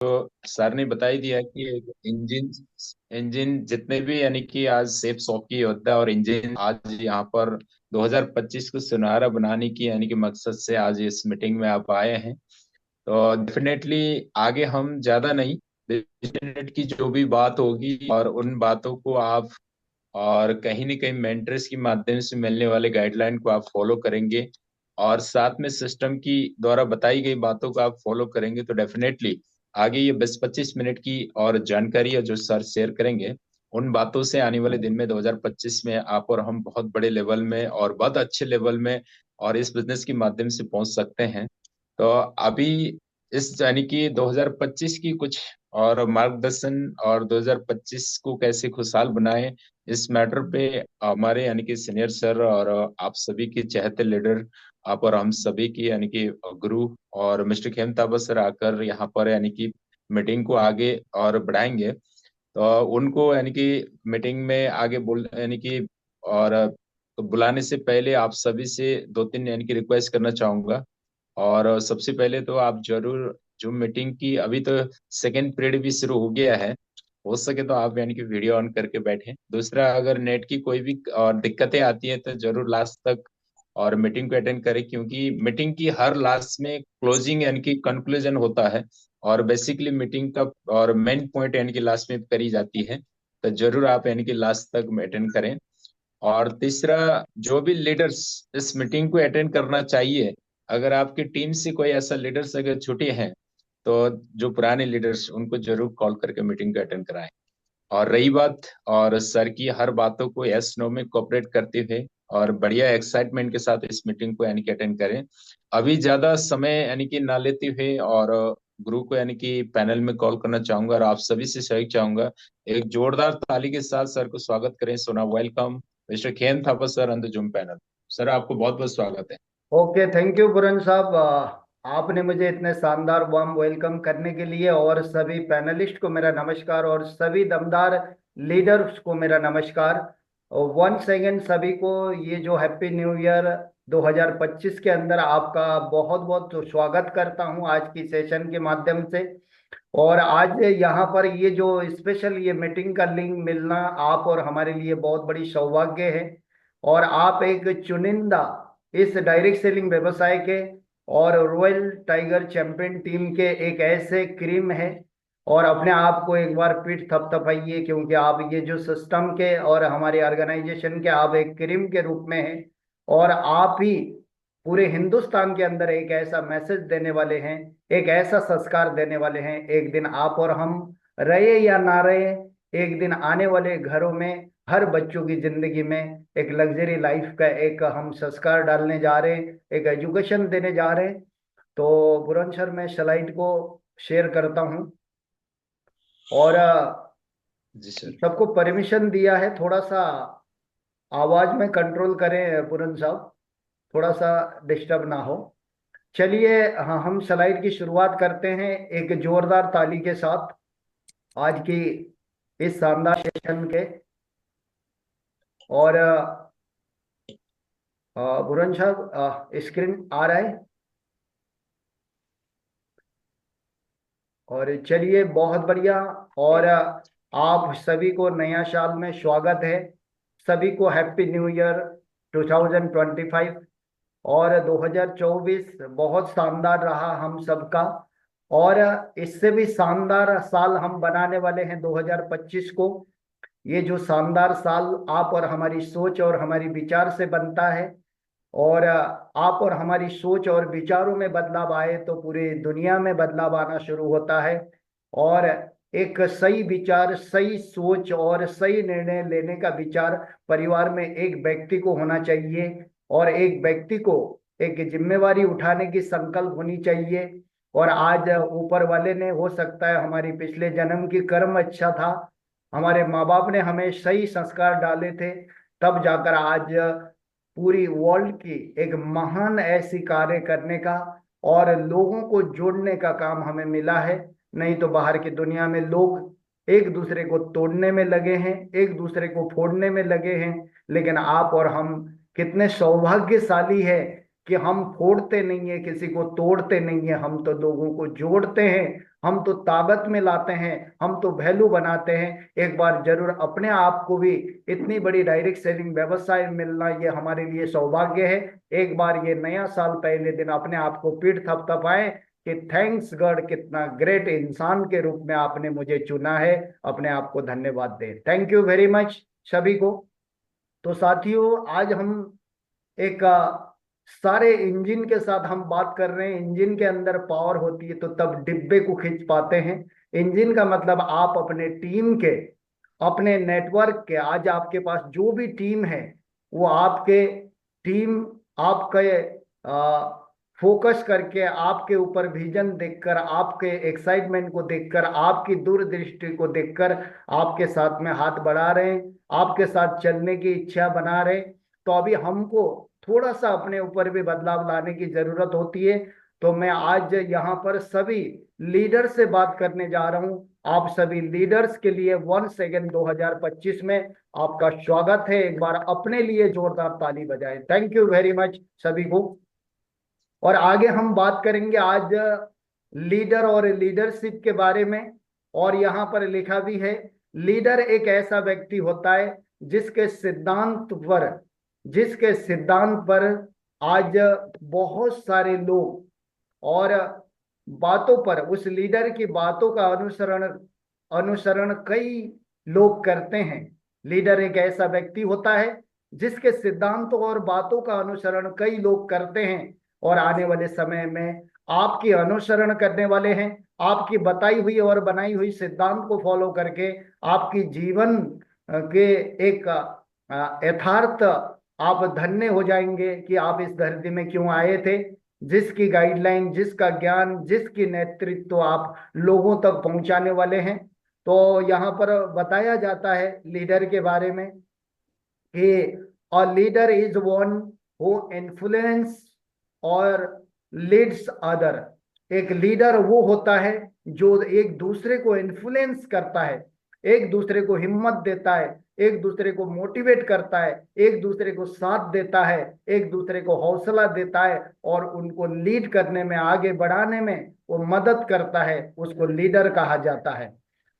तो सर ने बता ही दिया कि इंजन इंजन जितने भी यानी कि आज सेफ सॉफ्ट की योद्धा और इंजन आज यहाँ पर 2025 को सुनहरा बनाने की यानी कि मकसद से आज इस मीटिंग में आप आए हैं। तो डेफिनेटली आगे हम ज्यादा नहीं, इंटरनेट की जो भी बात होगी और उन बातों को आप और कहीं ना कहीं मेंटर्स के माध्यम से मिलने वाले गाइडलाइन को आप फॉलो करेंगे और साथ में सिस्टम की द्वारा बताई गई बातों को आप फॉलो करेंगे तो डेफिनेटली आगे ये 20-25 मिनट की और जानकारी है जो सर शेयर करेंगे, उन बातों से आने वाले दिन में 2025 में आप और हम बहुत बड़े लेवल में और बहुत अच्छे लेवल में और इस बिजनेस के माध्यम से पहुंच सकते हैं। तो अभी इस यानी कि 2025 की कुछ और मार्गदर्शन और 2025 को कैसे खुशहाल बनाएं, इस मैटर पे हमारे यानी कि सीनियर सर और आप सभी के चहेते लीडर, आप और हम सभी की यानी कि गुरु और मिस्टर खेमताबा सर आकर यहाँ पर यानी कि मीटिंग को आगे और बढ़ाएंगे। तो उनको यानी कि मीटिंग में आगे बोल यानी कि और बुलाने से पहले आप सभी से दो तीन यानी कि रिक्वेस्ट करना चाहूंगा। और सबसे पहले तो आप जरूर जो मीटिंग की अभी तो सेकेंड पीरियड भी शुरू हो गया है, हो सके तो आप यानी कि वीडियो ऑन करके बैठें। दूसरा, अगर नेट की कोई भी और दिक्कतें आती हैं तो जरूर लास्ट तक और मीटिंग को अटेंड करें, क्योंकि मीटिंग की हर लास्ट में क्लोजिंग यानी कि कंक्लूजन होता है और बेसिकली मीटिंग का और मेन पॉइंट यानी कि लास्ट में करी जाती है। तो जरूर आप यानी कि लास्ट तक अटेंड करें। और तीसरा, जो भी लीडर्स इस मीटिंग को अटेंड करना चाहिए, अगर आपकी टीम से कोई ऐसा लीडर्स अगर छुट्टे हैं तो जो पुराने लीडर्स उनको जरूर कॉल करके मीटिंग को अटेंड कराएं। और रही बात और सर की हर बातों को यस नो में कोऑपरेट करते हुए और बढ़िया एक्साइटमेंट के साथ इस मीटिंग को यानी कि अटेंड करें। अभी ज्यादा समय यानी कि ना लेते हुए और गुरु को यानी कि पैनल में कॉल करना चाहूंगा और आप सभी से सहयोग चाहूंगा। एक जोरदार ताली के साथ सर को स्वागत करें। सोना वेलकम मिस्टर खेन Thapa sir on the zoom panel. Sir आपको बहुत बहुत स्वागत है। ओके, थैंक यू बुरन साहब। आपने मुझे इतने शानदार वार्म वेलकम करने के लिए, और सभी पैनलिस्ट को मेरा नमस्कार, और सभी दमदार लीडर्स को मेरा नमस्कार। वन सेकेंड सभी को ये जो हैप्पी न्यू ईयर 2025 के अंदर आपका बहुत बहुत स्वागत करता हूं आज की सेशन के माध्यम से। और आज यहाँ पर ये जो स्पेशल ये मीटिंग का लिंक मिलना आप और हमारे लिए बहुत बड़ी सौभाग्य है। और आप एक चुनिंदा इस डायरेक्ट सेलिंग व्यवसाय के और रॉयल टाइगर चैंपियन टीम के एक ऐसे क्रीम है। और अपने आप को एक बार पीठ थपथपाइए, क्योंकि आप ये जो सिस्टम के और हमारे ऑर्गेनाइजेशन के आप एक क्रीम के रूप में हैं। और आप ही पूरे हिंदुस्तान के अंदर एक ऐसा मैसेज देने वाले हैं, एक ऐसा संस्कार देने वाले हैं। एक दिन आप और हम, रहे या ना रहे, एक दिन आने वाले घरों में हर बच्चों की जिंदगी में एक लग्जरी लाइफ का एक हम संस्कार डालने जा रहे हैं, एक एजुकेशन देने जा रहे हैं। तो बुरन सर, मैं स्लाइड को शेयर करता हूं। और जी सर। सबको परमिशन दिया है, थोड़ा सा आवाज में कंट्रोल करें बुरन साहब, थोड़ा सा डिस्टर्ब ना हो। चलिए, हाँ, हम स्लाइड की शुरुआत करते हैं एक जोरदार ताली के साथ आज की इस शानदार सेशन के। और बुरन साहब, स्क्रीन आ रहा है? और चलिए, बहुत बढ़िया। और आप सभी को नया साल में स्वागत है। सभी को हैप्पी न्यू ईयर 2025। और 2024 बहुत शानदार रहा हम सबका। और इससे भी शानदार साल हम बनाने वाले हैं 2025 को। ये जो शानदार साल आप और हमारी सोच और हमारी विचार से बनता है। और आप और हमारी सोच और विचारों में बदलाव आए तो पूरी दुनिया में बदलाव आना शुरू होता है। और एक सही विचार, सही सोच और सही निर्णय लेने का विचार परिवार में एक व्यक्ति को होना चाहिए। और एक व्यक्ति को एक जिम्मेवारी उठाने की संकल्प होनी चाहिए। और आज ऊपर वाले ने, हो सकता है हमारी पिछले जन्म की कर्म अच्छा था, हमारे माँ बाप ने हमें सही संस्कार डाले थे, तब जाकर आज पूरी वर्ल्ड की एक महान ऐसी कार्य करने का और लोगों को जोड़ने का काम हमें मिला है। नहीं तो बाहर की दुनिया में लोग एक दूसरे को तोड़ने में लगे हैं, एक दूसरे को फोड़ने में लगे हैं। लेकिन आप और हम कितने सौभाग्यशाली है कि हम फोड़ते नहीं है, किसी को तोड़ते नहीं है, हम तो लोगों को जोड़ते हैं, हम तो ताकत में लाते हैं, हम तो वैल्यू बनाते हैं। एक बार जरूर अपने आप को भी इतनी बड़ी डायरेक्ट सेलिंग व्यवसाय मिलना ये हमारे लिए सौभाग्य है। एक बार ये नया साल पहले दिन अपने आप को पीठ थपथपाएं कि थैंक्स गॉड, कितना ग्रेट इंसान के रूप में आपने मुझे चुना है। अपने आप को धन्यवाद दें। थैंक यू वेरी मच सभी को। तो साथियों, आज हम एक सारे इंजन के साथ हम बात कर रहे हैं। इंजन के अंदर पावर होती है तो तब डिब्बे को खींच पाते हैं। इंजन का मतलब आप अपने टीम के, अपने नेटवर्क के, आज आपके पास जो भी टीम है वो आपके टीम, आपके फोकस करके, आपके ऊपर विजन देखकर, आपके एक्साइटमेंट को देखकर, आपकी दूरदृष्टि को देखकर आपके साथ में हाथ बढ़ा रहे हैं, आपके साथ चलने की इच्छा बना रहे हैं। तो अभी हमको थोड़ा सा अपने ऊपर भी बदलाव लाने की जरूरत होती है। तो मैं आज यहाँ पर सभी लीडर से बात करने जा रहा हूँ। आप सभी लीडर्स के लिए वंस अगेन 2025 में आपका स्वागत है। एक बार अपने लिए जोरदार ताली बजाएं। थैंक यू वेरी मच सभी को। और आगे हम बात करेंगे आज लीडर और लीडरशिप के बारे में। और यहाँ पर लिखा भी है, लीडर एक ऐसा व्यक्ति होता है जिसके सिद्धांत पर, जिसके सिद्धांत पर आज बहुत सारे लोग और बातों पर, उस लीडर की बातों का अनुसरण अनुसरण कई लोग करते हैं। लीडर एक ऐसा व्यक्ति होता है जिसके सिद्धांतों और बातों का अनुसरण कई लोग करते हैं और आने वाले समय में आपकी अनुसरण करने वाले हैं। आपकी बताई हुई और बनाई हुई सिद्धांत को फॉलो करके आपकी जीवन के एक यथार्थ आप धन्य हो जाएंगे कि आप इस धरती में क्यों आए थे। जिसकी गाइडलाइन, जिसका ज्ञान, जिसकी नेतृत्व आप लोगों तक पहुंचाने वाले हैं। तो यहाँ पर बताया जाता है लीडर के बारे में कि a leader is one who influence और लीड्स अदर। एक लीडर वो होता है जो एक दूसरे को इन्फ्लुएंस करता है, एक दूसरे को हिम्मत देता है, एक दूसरे को मोटिवेट करता है, एक दूसरे को साथ देता है, एक दूसरे को हौसला देता है और उनको लीड करने में, आगे बढ़ाने में वो मदद करता है। उसको लीडर कहा जाता है।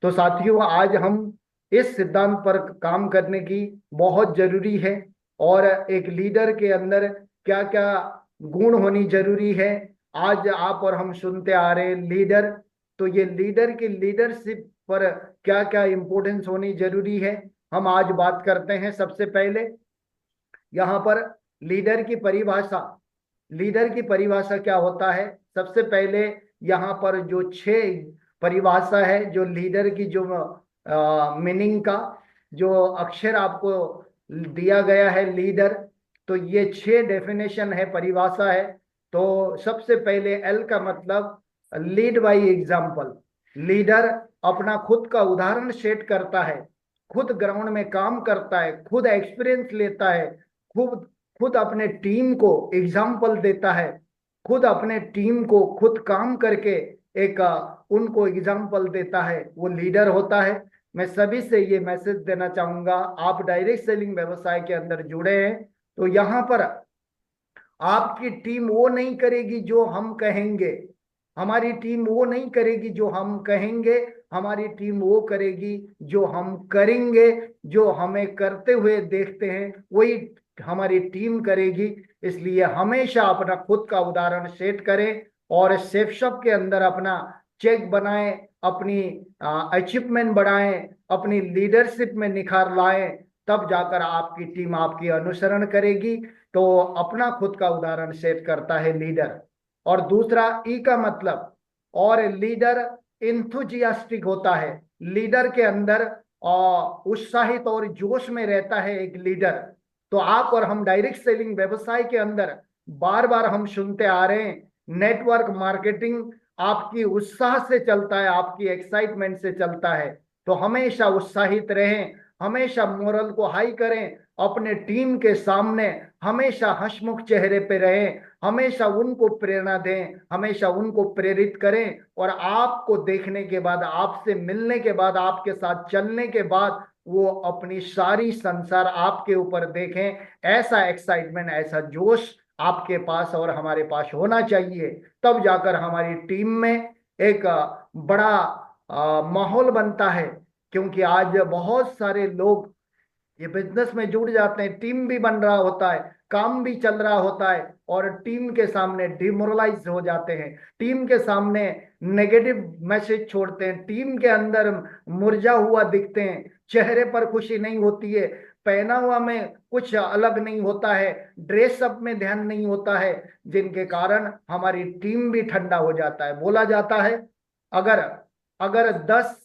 तो साथियों, आज हम इस सिद्धांत पर काम करने की बहुत जरूरी है। और एक लीडर के अंदर क्या क्या गुण होनी जरूरी है, आज आप और हम सुनते आ रहे हैं लीडर। तो ये लीडर की लीडरशिप पर क्या क्या इंपॉर्टेंस होनी जरूरी है, हम आज बात करते हैं। सबसे पहले यहाँ पर लीडर की परिभाषा, लीडर की परिभाषा क्या होता है। सबसे पहले यहाँ पर जो 6 परिभाषा है, जो लीडर की जो मीनिंग का जो अक्षर आपको दिया गया है लीडर, तो ये 6 डेफिनेशन है, परिभाषा है। तो सबसे पहले एल का मतलब लीड बाय एग्जाम्पल। लीडर अपना खुद का उदाहरण सेट करता है, खुद ग्राउंड में काम करता है, खुद एक्सपीरियंस लेता है, खुद खुद अपने टीम को एग्जाम्पल देता है, खुद अपने टीम को खुद काम करके एक उनको एग्जाम्पल देता है, वो लीडर होता है। मैं सभी से ये मैसेज देना चाहूंगा, आप डायरेक्ट सेलिंग व्यवसाय के अंदर जुड़े हैं तो यहाँ पर आपकी टीम वो नहीं करेगी जो हम कहेंगे, हमारी टीम वो नहीं करेगी जो हम कहेंगे, हमारी टीम वो करेगी जो हम करेंगे। जो हमें करते हुए देखते हैं वही हमारी टीम करेगी। इसलिए हमेशा अपना खुद का उदाहरण सेट करें और सेफशॉप के अंदर अपना चेक बनाएं, अपनी अचीवमेंट बढ़ाएं, अपनी लीडरशिप में निखार लाएं, तब जाकर आपकी टीम आपकी अनुसरण करेगी। तो अपना खुद का उदाहरण सेट करता है लीडर। और दूसरा ई का मतलब, और लीडर इंथुजियास्टिक होता है। लीडर के अंदर उत्साहित और जोश में रहता है एक लीडर। तो आप और हम डायरेक्ट सेलिंग व्यवसाय के अंदर बार बार हम सुनते आ रहे हैं, नेटवर्क मार्केटिंग आपकी उत्साह से चलता है, आपकी एक्साइटमेंट से चलता है। तो हमेशा उत्साहित रहें, हमेशा मोरल को हाई करें, अपने टीम के सामने हमेशा हंसमुख चेहरे पे रहें, हमेशा उनको प्रेरणा दें, हमेशा उनको प्रेरित करें। और आपको देखने के बाद, आपसे मिलने के बाद, आपके साथ चलने के बाद वो अपनी सारी संसार आपके ऊपर देखें। ऐसा एक्साइटमेंट, ऐसा जोश आपके पास और हमारे पास होना चाहिए। तब जाकर हमारी टीम में एक बड़ा माहौल बनता है। क्योंकि आज बहुत सारे लोग ये बिजनेस में जुड़ जाते हैं, टीम भी बन रहा होता है, काम भी चल रहा होता है, और टीम के सामने डिमोरलाइज हो जाते हैं, टीम के सामने नेगेटिव मैसेज छोड़ते हैं, टीम के अंदर मुरझा हुआ दिखते हैं, चेहरे पर खुशी नहीं होती है, पहना हुआ में कुछ अलग नहीं होता है, ड्रेसअप में ध्यान नहीं होता है, जिनके कारण हमारी टीम भी ठंडा हो जाता है। बोला जाता है, अगर अगर 10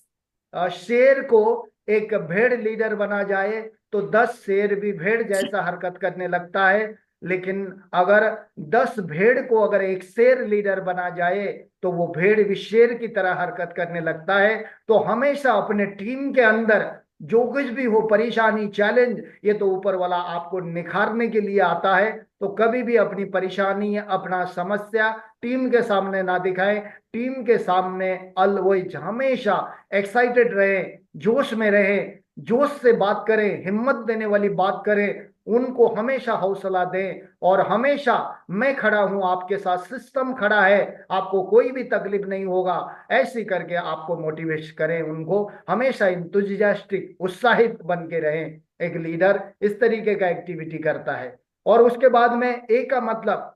शेर को एक भेड़ लीडर बना जाए तो 10 शेर भी भेड़ जैसा हरकत करने लगता है। लेकिन अगर 10 भेड़ को अगर एक शेर लीडर बना जाए तो वो भेड़ भी शेर की तरह हरकत करने लगता है। तो हमेशा अपने टीम के अंदर जो कुछ भी हो, परेशानी, चैलेंज, ये तो ऊपर वाला आपको निखारने के लिए आता है। तो कभी भी अपनी परेशानी, अपना समस्या टीम के सामने ना दिखाएं। टीम के सामने ऑलवेज हमेशा एक्साइटेड रहे, जोश में रहे, जोश से बात करें, हिम्मत देने वाली बात करें, उनको हमेशा हौसला दें, और हमेशा मैं खड़ा हूं आपके साथ, सिस्टम खड़ा है, आपको कोई भी तकलीफ नहीं होगा, ऐसी करके आपको मोटिवेट करें। उनको हमेशा इंतुजियास्टिक, उत्साहित बन के रहें। एक लीडर इस तरीके का एक्टिविटी करता है। और उसके बाद में ए का मतलब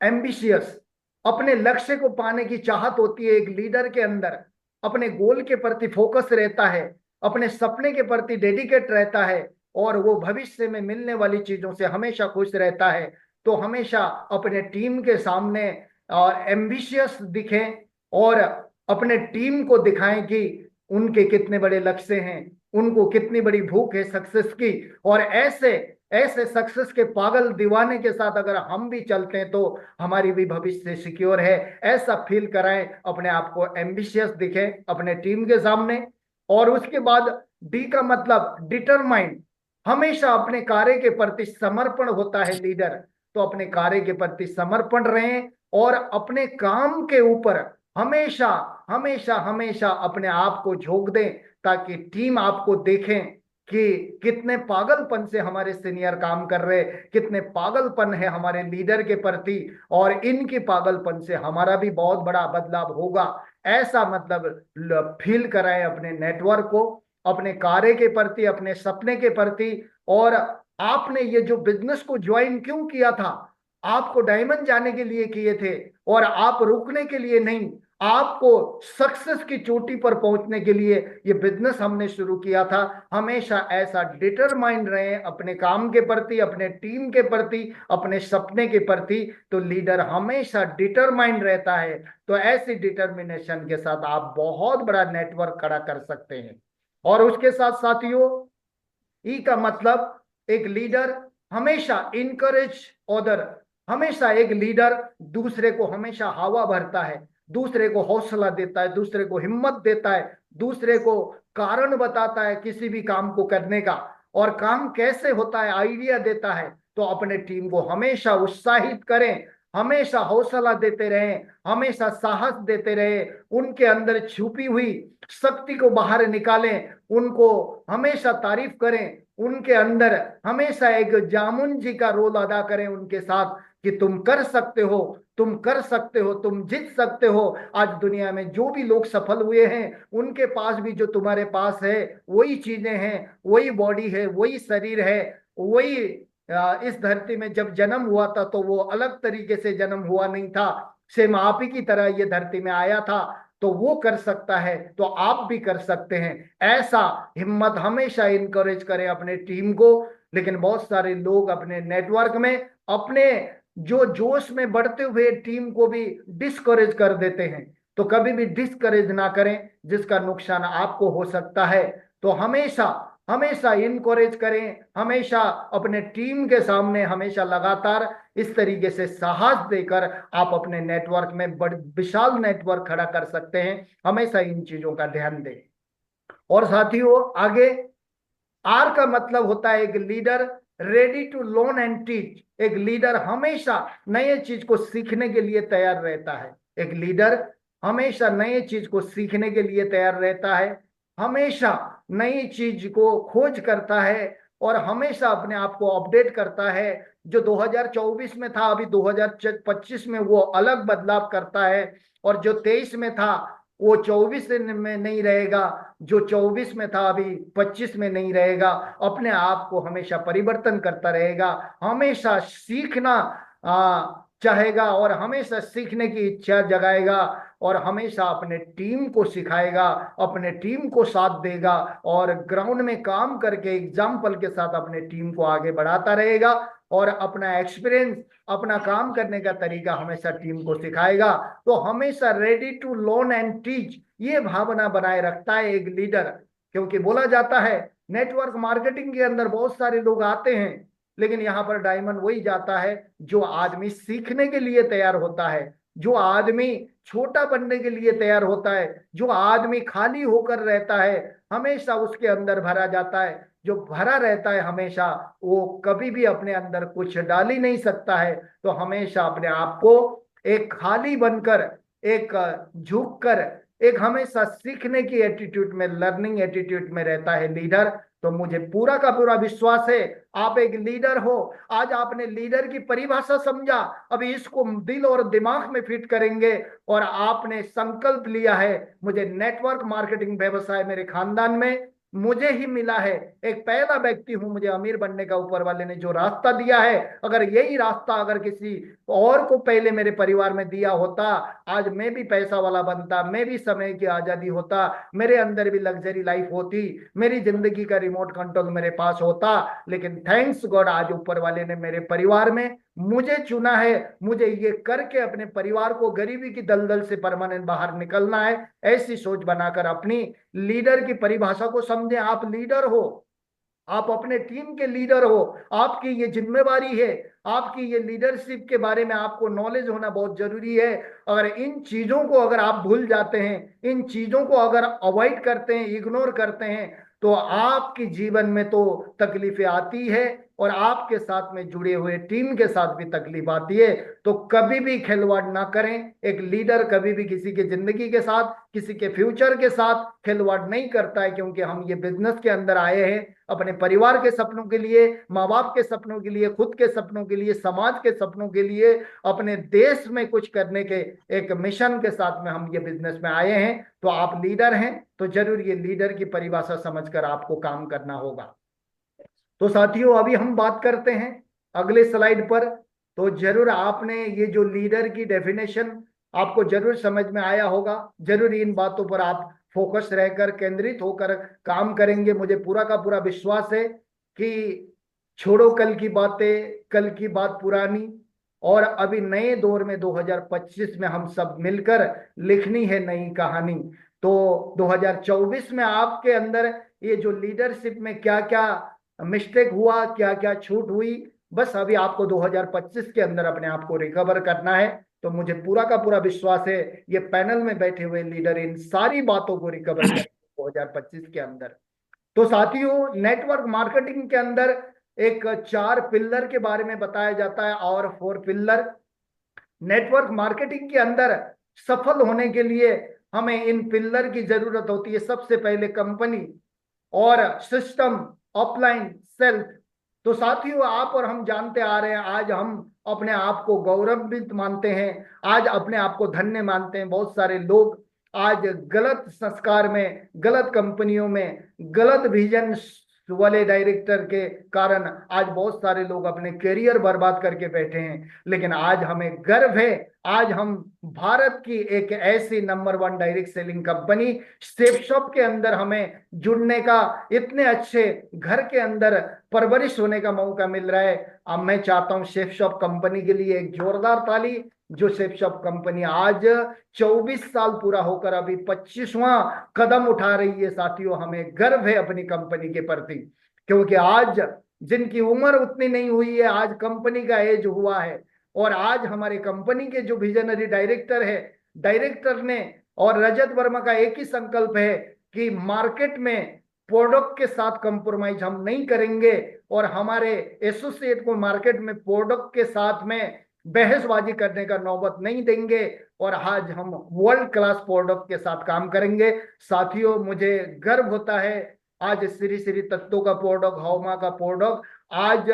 एम्बिशियस, अपने लक्ष्य को पाने की चाहत होती है एक लीडर के अंदर, अपने गोल के प्रति फोकस रहता है, अपने सपने के प्रति डेडिकेट रहता है, और वो भविष्य में मिलने वाली चीजों से हमेशा खुश रहता है। तो हमेशा अपने टीम के सामने एम्बिशियस दिखें, और अपने टीम को दिखाएं कि उनके कितने बड़े लक्ष्य हैं, उनको कितनी बड़ी भूख है सक्सेस की। और ऐसे ऐसे सक्सेस के पागल दीवाने के साथ अगर हम भी चलते हैं तो हमारी भी भविष्य सिक्योर है। ऐसा फील कराएं, अपने आप को एम्बिशियस दिखें अपने टीम के सामने। और उसके बाद डी का मतलब डिटरमाइंड, हमेशा अपने कार्य के प्रति समर्पण होता है लीडर। तो अपने कार्य के प्रति समर्पण रहें, और अपने काम के ऊपर हमेशा हमेशा हमेशा अपने आप को झोंक दें, ताकि टीम आपको देखें कि कितने पागलपन से हमारे सीनियर काम कर रहे, कितने पागलपन है हमारे लीडर के प्रति, और इनकी पागलपन से हमारा भी बहुत बड़ा बदलाव होगा। ऐसा मतलब फील कराएं अपने नेटवर्क को, अपने कार्य के प्रति, अपने सपने के प्रति। और आपने ये जो बिजनेस को ज्वाइन क्यों किया था, आपको डायमंड जाने के लिए किए थे, और आप रुकने के लिए नहीं, आपको सक्सेस की चोटी पर पहुंचने के लिए ये बिजनेस हमने शुरू किया था। हमेशा ऐसा डिटरमाइंड रहे अपने काम के प्रति, अपने टीम के प्रति, अपने सपने के प्रति। तो लीडर हमेशा डिटरमाइंड रहता है। तो ऐसी डिटर्मिनेशन के साथ आप बहुत बड़ा नेटवर्क खड़ा कर सकते हैं। और उसके साथ साथियों, ई का मतलब एक लीडर हमेशा इनकरेज अदर, हमेशा एक लीडर दूसरे को हमेशा हवा भरता है, दूसरे को हौसला देता है, दूसरे को हिम्मत देता है, दूसरे को कारण बताता है किसी भी काम को करने का, और काम कैसे होता है आइडिया देता है। तो अपने टीम को हमेशा उत्साहित करें, हमेशा हौसला देते रहें, हमेशा साहस देते रहें, उनके अंदर छुपी हुई शक्ति को बाहर निकालें, उनको हमेशा तारीफ करें, उनके अंदर हमेशा एक जामुन जी का रोल अदा करें उनके साथ, कि तुम कर सकते हो, तुम कर सकते हो, तुम जीत सकते हो। आज दुनिया में जो भी लोग सफल हुए हैं, उनके पास भी जो तुम्हारे पास है वही चीजें हैं, वही बॉडी है, वही शरीर है, वही इस धरती में जब जन्म हुआ था तो वो अलग तरीके से जन्म हुआ नहीं था, सेम आप ही की तरह ये धरती में आया था। तो वो कर सकता है तो आप भी कर सकते हैं। ऐसा हिम्मत हमेशा इनकरेज करें अपने टीम को। लेकिन बहुत सारे लोग अपने नेटवर्क में अपने जो जोश में बढ़ते हुए टीम को भी डिस्करेज कर देते हैं। तो कभी भी डिस्करेज ना करें, जिसका नुकसान आपको हो सकता है। तो हमेशा हमेशा इनकरेज करें, हमेशा अपने टीम के सामने हमेशा लगातार इस तरीके से साहस देकर आप अपने नेटवर्क में बड़ विशाल नेटवर्क खड़ा कर सकते हैं। हमेशा इन चीजों का ध्यान दें। और साथियों आगे, आर का मतलब होता है एक leader ready to learn and teach. एक लीडर हमेशा नए चीज को सीखने के लिए तैयार रहता है। एक लीडर हमेशा नए चीज को सीखने के लिए तैयार रहता है, हमेशा नई चीज को खोज करता है, और हमेशा अपने आप को अपडेट करता है। जो 2024 में था अभी 2025 में वो अलग बदलाव करता है, और जो 23 में था वो 24 में नहीं रहेगा, जो 24 में था अभी 25 में नहीं रहेगा। अपने आप को हमेशा परिवर्तन करता रहेगा, हमेशा सीखना चाहेगा और हमेशा सीखने की इच्छा जगाएगा, और हमेशा अपने टीम को सिखाएगा, अपने टीम को साथ देगा, और ग्राउंड में काम करके एग्जाम्पल के साथ अपने टीम को आगे बढ़ाता रहेगा, और अपना एक्सपीरियंस, अपना काम करने का तरीका हमेशा टीम को सिखाएगा। तो हमेशा ready to learn and teach, ये भावना बनाए रखता है एक लीडर। क्योंकि बोला जाता है नेटवर्क मार्केटिंग के अंदर बहुत सारे लोग आते हैं, लेकिन यहाँ पर डायमंड वही जाता है जो आदमी सीखने के लिए तैयार होता है, जो आदमी छोटा बनने के लिए तैयार होता है, जो आदमी खाली होकर रहता है, हमेशा उसके अंदर भरा जाता है। जो भरा रहता है हमेशा, वो कभी भी अपने अंदर कुछ डाल ही नहीं सकता है। तो हमेशा अपने आप को एक खाली बनकर, एक झुक कर, एक हमेशा सीखने की एटीट्यूड में, लर्निंग एटीट्यूड में रहता है लीडर। तो मुझे पूरा का पूरा विश्वास है आप एक लीडर हो। आज आपने लीडर की परिभाषा समझा, अभी इसको दिल और दिमाग में फिट करेंगे, और आपने संकल्प लिया है मुझे नेटवर्क मार्केटिंग व्यवसाय मेरे खानदान में मुझे ही मिला है, एक पहला व्यक्ति हूं, मुझे अमीर बनने का ऊपर वाले ने जो रास्ता दिया है, अगर यही रास्ता अगर किसी और को पहले मेरे परिवार में दिया होता, आज मैं भी पैसा वाला बनता, मैं भी समय की आजादी होता, मेरे अंदर भी लग्जरी लाइफ होती, मेरी जिंदगी का रिमोट कंट्रोल मेरे पास होता। लेकिन थैंक्स गॉड आज ऊपर वाले ने मेरे परिवार में मुझे चुना है। मुझे ये करके अपने परिवार को गरीबी की दलदल से परमानेंट बाहर निकलना है। ऐसी सोच बनाकर अपनी लीडर की परिभाषा को समझें। आप लीडर हो, आप अपने टीम के लीडर हो, आपकी ये जिम्मेवारी है, आपकी ये लीडरशिप के बारे में आपको नॉलेज होना बहुत जरूरी है। अगर इन चीजों को अगर आप भूल जाते हैं, इन चीजों को अगर अवॉइड करते हैं, इग्नोर करते हैं, तो आपके जीवन में तो तकलीफें आती है, और आपके साथ में जुड़े हुए टीम के साथ भी तकलीफ आती है। तो कभी भी खिलवाड़ ना करें। एक लीडर कभी भी किसी की जिंदगी के साथ, किसी के फ्यूचर के साथ खिलवाड़ नहीं करता है, क्योंकि हम ये बिजनेस के अंदर आए हैं अपने परिवार के सपनों के लिए, माँ बाप के सपनों के लिए, खुद के सपनों के लिए, समाज के सपनों के लिए, अपने देश में कुछ करने के एक मिशन के साथ में हम ये बिजनेस में आए हैं। तो आप लीडर हैं, तो जरूर ये लीडर की परिभाषा समझकर आपको काम करना होगा। तो साथियों अभी हम बात करते हैं अगले स्लाइड पर। तो जरूर आपने ये जो लीडर की डेफिनेशन आपको जरूर समझ में आया होगा। जरूर इन बातों पर आप फोकस रहकर, केंद्रित होकर काम करेंगे। मुझे पूरा का पूरा विश्वास है कि छोड़ो कल की बातें, कल की बात पुरानी, और अभी नए दौर में 2025 में हम सब मिलकर लिखनी है नई कहानी। तो 2024 में आपके अंदर ये जो लीडरशिप में क्या क्या मिस्टेक हुआ, क्या क्या छूट हुई, बस अभी आपको 2025 के अंदर अपने आप को रिकवर करना है। तो मुझे पूरा का पूरा विश्वास है ये पैनल में बैठे हुए लीडर इन सारी बातों को रिकवर करेंगे 2025 के अंदर। तो साथियों नेटवर्क मार्केटिंग के अंदर एक 4 पिल्लर के बारे में बताया जाता है, और 4 पिल्लर। नेटवर्क मार्केटिंग के अंदर सफल होने के लिए हमें इन पिल्लर की जरूरत होती है। सबसे पहले कंपनी और सिस्टम, ऑफलाइन, सेल्फ। तो साथियों आप और हम जानते आ रहे हैं, आज हम अपने आप को गौरवित मानते हैं, आज अपने आप को धन्य मानते हैं। बहुत सारे लोग आज गलत संस्कार में, गलत कंपनियों में, गलत विजन वाले डायरेक्टर के कारण आज बहुत सारे लोग अपने करियर बर्बाद करके बैठे हैं। लेकिन आज हमें गर्व है, आज हम भारत की एक ऐसी number 1 direct selling company safe shop के अंदर हमें जुड़ने का, इतने अच्छे घर के अंदर परवरिश होने का मौका मिल रहा है। अब मैं चाहता हूं सेफ शॉप कंपनी के लिए एक जोरदार ताली। जो सेफ शॉप कंपनी आज 24 साल पूरा होकर अभी 25वां कदम उठा रही है। साथियों हमें गर्व है अपनी कंपनी के प्रति, क्योंकि आज जिनकी उम्र उतनी नहीं हुई है, आज कंपनी का एज हुआ है। और आज हमारे कंपनी के जो विजनरी डायरेक्टर है, डायरेक्टर ने और रजत वर्मा का एक ही संकल्प है कि मार्केट में प्रोडक्ट के साथ कंप्रोमाइज हम नहीं करेंगे, और हमारे एसोसिएट को मार्केट में प्रोडक्ट के साथ में बहसबाजी करने का नौबत नहीं देंगे, और आज हम वर्ल्ड क्लास प्रोडक्ट के साथ काम करेंगे। साथियों मुझे गर्व होता है आज श्री श्री तत्व का प्रोडक्ट, हौमा का प्रोडक्ट आज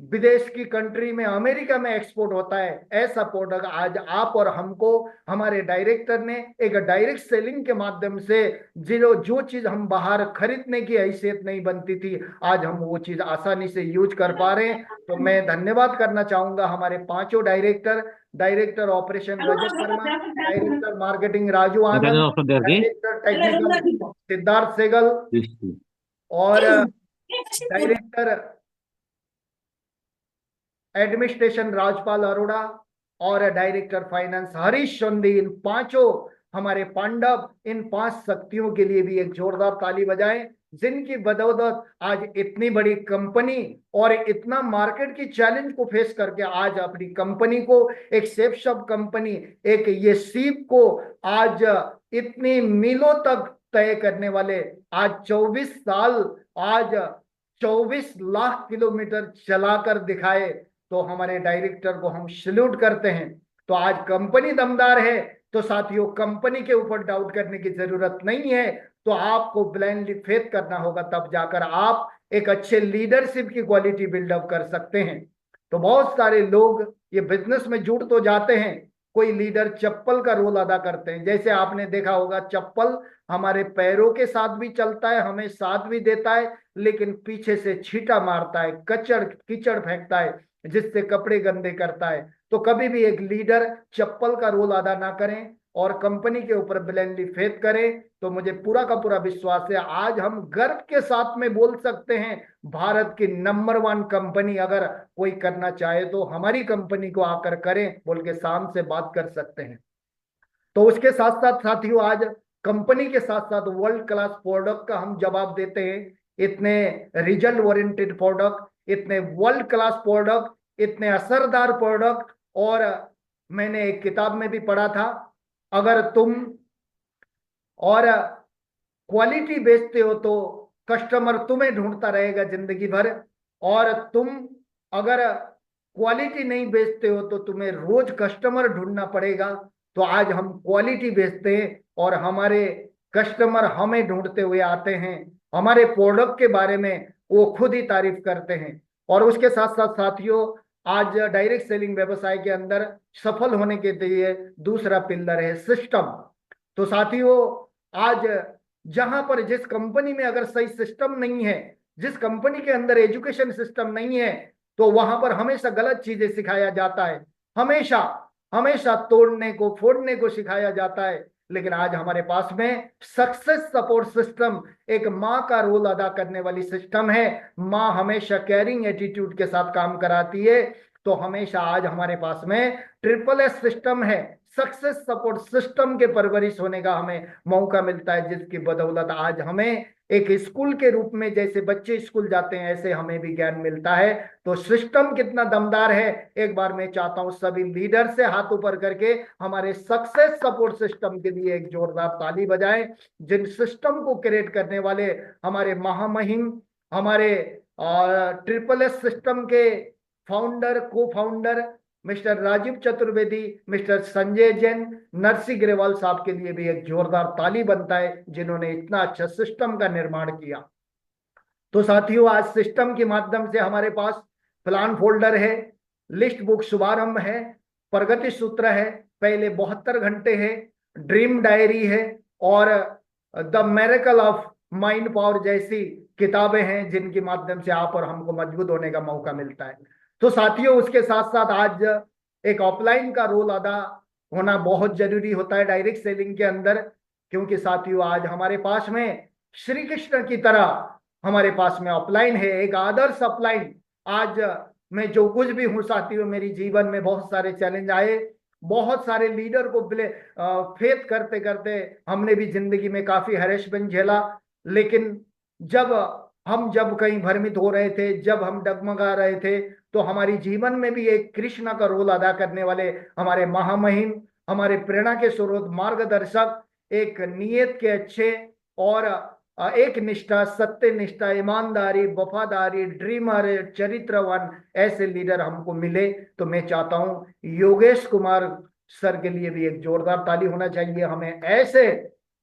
विदेश की कंट्री में, अमेरिका में एक्सपोर्ट होता है। ऐसा प्रोडक्ट आज आप और हमको हमारे डायरेक्टर ने एक डायरेक्ट सेलिंग के माध्यम से जो जो चीज हम बाहर खरीदने की हैसियत नहीं बनती थी, आज हम वो चीज आसानी से यूज कर पा रहे हैं। तो मैं धन्यवाद करना चाहूंगा हमारे पांचों डायरेक्टर, डायरेक्टर ऑपरेशन रजत वर्मा, डायरेक्टर मार्केटिंग राजू आनंद, डायरेक्टर टेक्निकल सिद्धार्थ सेगल, और डायरेक्टर एडमिनिस्ट्रेशन राजपाल अरोड़ा, और डायरेक्टर फाइनेंस हरीश चंदी। इन पांचों हमारे पांडव, इन पांच शक्तियों के लिए भी एक जोरदार ताली बजाएं, जिनकी बदौलत आज इतनी बड़ी कंपनी और इतना मार्केट की चैलेंज को फेस करके आज अपनी कंपनी को, एक सेफ शॉप कंपनी, एक ये सीप को आज इतनी मीलों तक तय करने वाले, आज 24 साल, आज 24 लाख किलोमीटर चलाकर दिखाए। तो हमारे डायरेक्टर को हम सल्यूट करते हैं। तो आज कंपनी दमदार है, तो साथियों कंपनी के ऊपर डाउट करने की जरूरत नहीं है। तो आपको ब्लाइंडली फेथ करना होगा, तब जाकर आप एक अच्छे लीडरशिप की क्वालिटी बिल्डअप कर सकते हैं। तो बहुत सारे लोग ये बिजनेस में जुड़ तो जाते हैं, कोई लीडर चप्पल का रोल अदा करते हैं। जैसे आपने देखा होगा, चप्पल हमारे पैरों के साथ भी चलता है, हमें साथ भी देता है, लेकिन पीछे से छींटा मारता है, कचड़ कीचड़ फेंकता है, जिससे कपड़े गंदे करता है। तो कभी भी एक लीडर चप्पल का रोल अदा ना करें और कंपनी के ऊपर ब्लाइंडली फेथ करें। तो मुझे पूरा का पूरा विश्वास है, आज हम गर्व के साथ में बोल सकते हैं, भारत की नंबर 1 कंपनी अगर कोई करना चाहे तो हमारी कंपनी को आकर करें, बोल के शान से बात कर सकते हैं। तो उसके साथ साथ साथियों, आज कंपनी के साथ साथ वर्ल्ड क्लास प्रोडक्ट का हम जवाब देते हैं। इतने रिजल्ट ओरिएंटेड प्रोडक्ट, इतने वर्ल्ड क्लास प्रोडक्ट, इतने असरदार प्रोडक्ट। और मैंने एक किताब में भी पढ़ा था, अगर तुम और क्वालिटी बेचते हो तो कस्टमर तुम्हें ढूंढता रहेगा जिंदगी भर, और तुम अगर क्वालिटी नहीं बेचते हो तो तुम्हें रोज कस्टमर ढूंढना पड़ेगा। तो आज हम क्वालिटी बेचते हैं और हमारे कस्टमर हमें ढूंढते हुए आते हैं, हमारे प्रोडक्ट के बारे में वो खुद ही तारीफ करते हैं। और उसके साथ साथ साथियों, आज डायरेक्ट सेलिंग व्यवसाय के अंदर सफल होने के लिए दूसरा पिलर है सिस्टम। तो साथियों, आज जहां पर जिस कंपनी में अगर सही सिस्टम नहीं है, जिस कंपनी के अंदर एजुकेशन सिस्टम नहीं है, तो वहां पर हमेशा गलत चीजें सिखाया जाता है, हमेशा हमेशा तोड़ने को फोड़ने को सिखाया जाता है। लेकिन आज हमारे पास में सक्सेस सपोर्ट सिस्टम, एक माँ का रोल अदा करने वाली सिस्टम है। माँ हमेशा केयरिंग एटीट्यूड के साथ काम कराती है। तो हमेशा आज हमारे पास में ट्रिपल एस सिस्टम है, सक्सेस सपोर्ट सिस्टम के परवरिश होने का हमें मौका मिलता है, जिसकी बदौलत आज हमें एक स्कूल के रूप में, जैसे बच्चे स्कूल जाते हैं ऐसे हमें भी ज्ञान मिलता है। तो सिस्टम कितना दमदार है, एक बार मैं चाहता हूं सभी लीडर से हाथ ऊपर करके हमारे सक्सेस सपोर्ट सिस्टम के लिए एक जोरदार ताली बजाएं। जिन सिस्टम को क्रिएट करने वाले हमारे महामहिम, हमारे ट्रिपल एस सिस्टम के founder, co founder mister Rajeev Chaturvedi, mister Sanjay Jain, Narsi Grewal sahab के लिए भी एक जोरदार ताली बनता है, जिन्होंने इतना अच्छा सिस्टम का निर्माण किया। तो साथियों, आज सिस्टम के माध्यम से हमारे पास प्लान फोल्डर है, लिस्ट बुक शुभारंभ है, प्रगति सूत्र है, पहले 72 घंटे है, ड्रीम डायरी है, और the miracle of mind power जैसी किताबें हैं, जिनके माध्यम से आप और हमको मजबूत होने का मौका मिलता है। तो साथियों, उसके साथ साथ आज एक ऑफलाइन का रोल अदा होना बहुत जरूरी होता है डायरेक्ट सेलिंग के अंदर, क्योंकि साथियों आज हमारे पास में श्री कृष्ण की तरह हमारे पास में ऑफलाइन है, एक आदर्श ऑफलाइन। आज मैं जो कुछ भी हूँ साथियों, मेरी जीवन में बहुत सारे चैलेंज आए, बहुत सारे लीडर को फेथ करते करते हमने भी जिंदगी में काफी हैरेसमेंट झेला। लेकिन जब कहीं भ्रमित हो रहे थे, जब हम डगमगा रहे थे, तो हमारी जीवन में भी एक कृष्ण का रोल अदा करने वाले हमारे महामहिम, हमारे प्रेरणा के स्रोत, मार्गदर्शक, एक नियत के अच्छे और एक निष्ठा, सत्य निष्ठा, ईमानदारी, वफादारी, ड्रीमर, चरित्रवान ऐसे लीडर हमको मिले। तो मैं चाहता हूं योगेश कुमार सर के लिए भी एक जोरदार ताली होना चाहिए। हमें ऐसे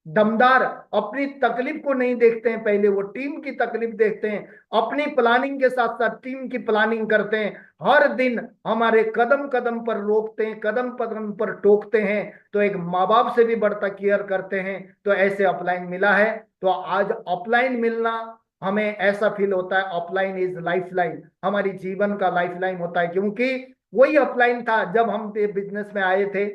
दमदार अपनी तकलीफ को नहीं देखते हैं, पहले वो टीम की तकलीफ देखते हैं, अपनी प्लानिंग के साथ साथ टीम की प्लानिंग करते हैं, हर दिन हमारे कदम कदम पर रोकते हैं, कदम कदम पर टोकते हैं, तो एक माँ बाप से भी बढ़ता केयर करते हैं। तो ऐसे अपलाइन मिला है। तो आज अपलाइन मिलना हमें ऐसा फील होता है, अपलाइन इज लाइफ लाइन, हमारी जीवन का लाइफ लाइन होता है, क्योंकि वही अपलाइन था जब हम बिजनेस में आए थे।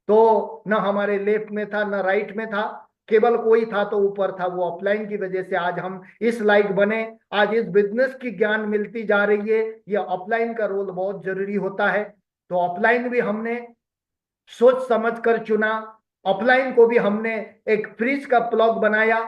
तो न हमारे लेफ्ट में था न राइट में था, केवल कोई था तो ऊपर था, वो अपलाइन की वजह से आज हम इस लायक बने। आज इस बिजनेस की ज्ञान मिलती जा रही है। ये अपलाइन का रोल बहुत जरूरी होता है। तो अपलाइन भी हमने सोच समझ कर चुना। अपलाइन को भी हमने एक फ्रिज का प्लग बनाया।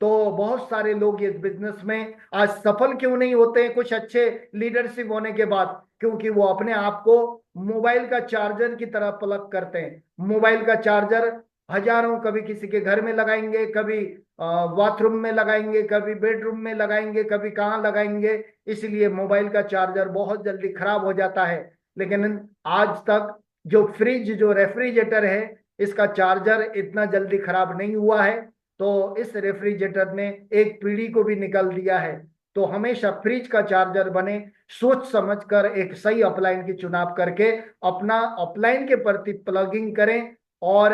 तो बहुत सारे लोग इस बिजनेस में आज सफल क्यों नहीं होते हैं कुछ अच्छे लीडरशिप होने के बाद? क्योंकि वो अपने आप को मोबाइल का चार्जर की तरह प्लग करते हैं। मोबाइल का चार्जर हजारों, कभी किसी के घर में लगाएंगे, कभी बाथरूम में लगाएंगे, कभी बेडरूम में लगाएंगे, कभी कहाँ लगाएंगे। इसलिए मोबाइल का चार्जर बहुत जल्दी खराब हो जाता है। लेकिन आज तक जो फ्रिज, जो रेफ्रिजरेटर है, इसका चार्जर इतना जल्दी खराब नहीं हुआ है। तो इस रेफ्रिजरेटर ने एक पीढ़ी को भी निकल दिया है। तो हमेशा फ्रिज का चार्जर बने, सोच समझकर एक सही अपलाइन की चुनाव करके अपना अपलाइन के प्रति प्लगिंग करें। और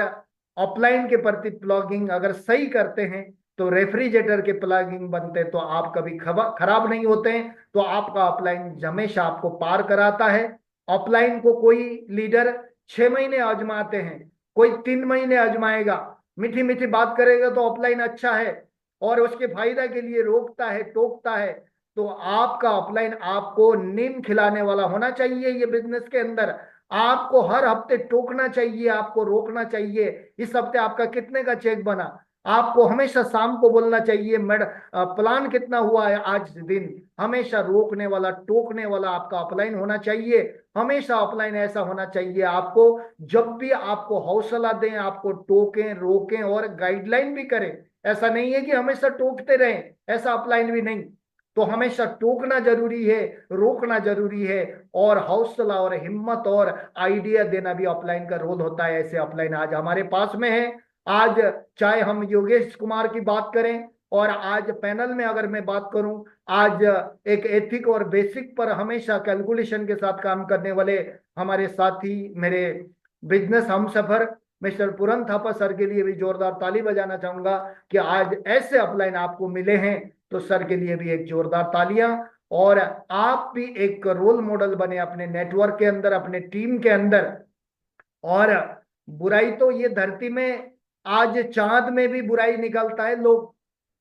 अपलाइन के प्रति प्लगिंग अगर सही करते हैं तो रेफ्रिजरेटर के प्लगिंग बनते, तो आप कभी खराब नहीं होते हैं। तो आपका अपलाइन हमेशा आपको पार कराता है। अपलाइन को कोई लीडर 6 महीने आजमाते हैं, कोई 3 महीने आजमाएगा, मीठी मीठी बात करेगा तो अपलाइन अच्छा है और उसके फायदा के लिए रोकता है, टोकता है। तो आपका अपलाइन आपको नीम खिलाने वाला होना चाहिए। ये बिजनेस के अंदर आपको हर हफ्ते टोकना चाहिए, आपको रोकना चाहिए। इस हफ्ते आपका कितने का चेक बना, आपको हमेशा शाम को बोलना चाहिए, प्लान कितना हुआ है आज दिन। हमेशा रोकने वाला, टोकने वाला आपका अपलाइन होना चाहिए। हमेशा अपलाइन ऐसा होना चाहिए आपको, जब भी आपको हौसला दें, आपको टोकें, रोकें और गाइडलाइन भी करें। ऐसा नहीं है कि हमेशा टोकते रहें, ऐसा अपलाइन भी नहीं। तो हमेशा टोकना जरूरी है, रोकना जरूरी है, और हौसला और हिम्मत और आइडिया देना भी अपलाइन का रोल होता है। ऐसे अपलाइन आज हमारे पास में है। आज चाहे हम योगेश कुमार की बात करें, और आज पैनल में अगर मैं बात करूं, आज एक एथिक और बेसिक पर हमेशा कैलकुलेशन के साथ काम करने वाले हमारे साथी, मेरे बिजनेस हम सफर मिस्टर पूरन थापा सर के लिए भी जोरदार ताली बजाना चाहूंगा कि आज ऐसे अपलाइन आपको मिले हैं। तो सर के लिए भी एक जोरदार तालियां। और आप भी एक रोल मॉडल बने अपने नेटवर्क के अंदर, अपने टीम के अंदर। और बुराई तो ये धरती में, आज चांद में भी बुराई निकलता है लोग।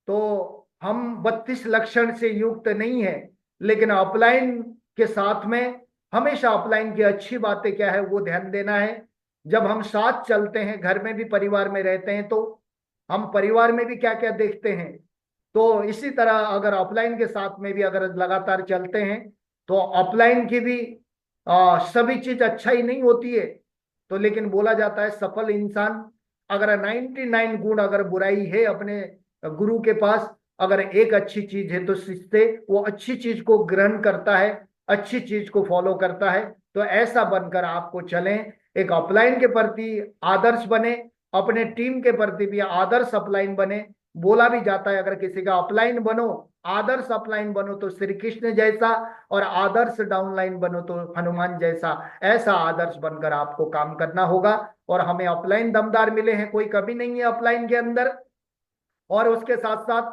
तो हम 32 लक्षण से युक्त नहीं है, लेकिन अपलाइन के साथ में हमेशा अपलाइन की अच्छी बातें क्या है वो ध्यान देना है। जब हम साथ चलते हैं, घर में भी परिवार में रहते हैं, तो हम परिवार में भी क्या क्या देखते हैं। तो इसी तरह अगर अपलाइन के साथ में भी अगर लगातार चलते हैं, तो अपलाइन की भी सभी चीज अच्छा ही नहीं होती है। तो लेकिन बोला जाता है सफल इंसान, अगर 99 गुण अगर बुराई है अपने गुरु के पास, अगर एक अच्छी चीज है तो सीखते वो अच्छी चीज को ग्रहण करता है, अच्छी चीज को फॉलो करता है। तो ऐसा बनकर आपको चलें, एक अपलाइन के प्रति आदर्श बने, अपने टीम के प्रति भी आदर्श अपलाइन बने। बोला भी जाता है अगर किसी का अपलाइन बनो, आदर्श अपलाइन बनो तो श्री कृष्ण जैसा, और आदर्श डाउनलाइन बनो तो हनुमान जैसा। ऐसा आदर्श बनकर आपको काम करना होगा। और हमें अपलाइन दमदार मिले हैं, कोई कमी नहीं है अपलाइन के अंदर। और उसके साथ साथ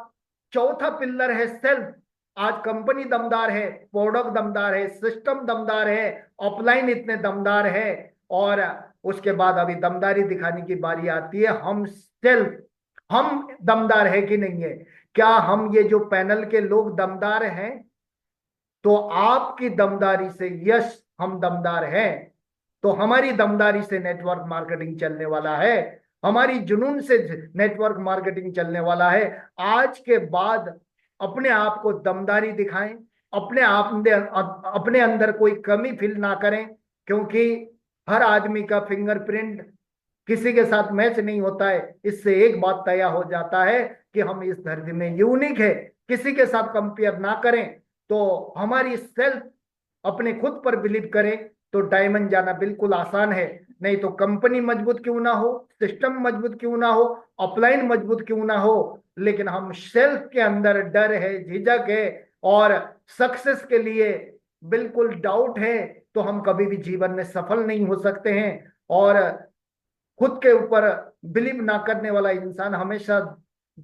चौथा पिल्लर है सेल्फ। आज कंपनी दमदार है, प्रोडक्ट दमदार है, सिस्टम दमदार है, अपलाइन इतने दमदार है। और उसके बाद अभी दमदारी दिखाने की बारी आती है, हम सेल्फ, हम दमदार है कि नहीं है। क्या हम ये जो पैनल के लोग दमदार हैं? तो आपकी दमदारी से यश हम दमदार हैं। तो हमारी दमदारी से नेटवर्क मार्केटिंग चलने वाला है, हमारी जुनून से नेटवर्क मार्केटिंग चलने वाला है। आज के बाद अपने आप को दमदारी दिखाएं, अपने अंदर कोई कमी फील ना करें, क्योंकि हर आदमी का फिंगरप्रिंट किसी के साथ मैच नहीं होता है। इससे एक बात तय हो जाता है कि हम इस धरती में यूनिक है, किसी के साथ कंपेयर ना करें। तो हमारी सेल्फ, अपने खुद पर बिलीव करें, तो डायमंड जाना बिल्कुल आसान है। नहीं तो कंपनी मजबूत क्यों ना हो, सिस्टम मजबूत क्यों ना हो, अपलाइन मजबूत क्यों ना हो, लेकिन हम सेल्फ के अंदर डर है, झिझक है और सक्सेस के लिए बिल्कुल डाउट है, तो हम कभी भी जीवन में सफल नहीं हो सकते हैं। और खुद के ऊपर बिलीव ना करने वाला इंसान हमेशा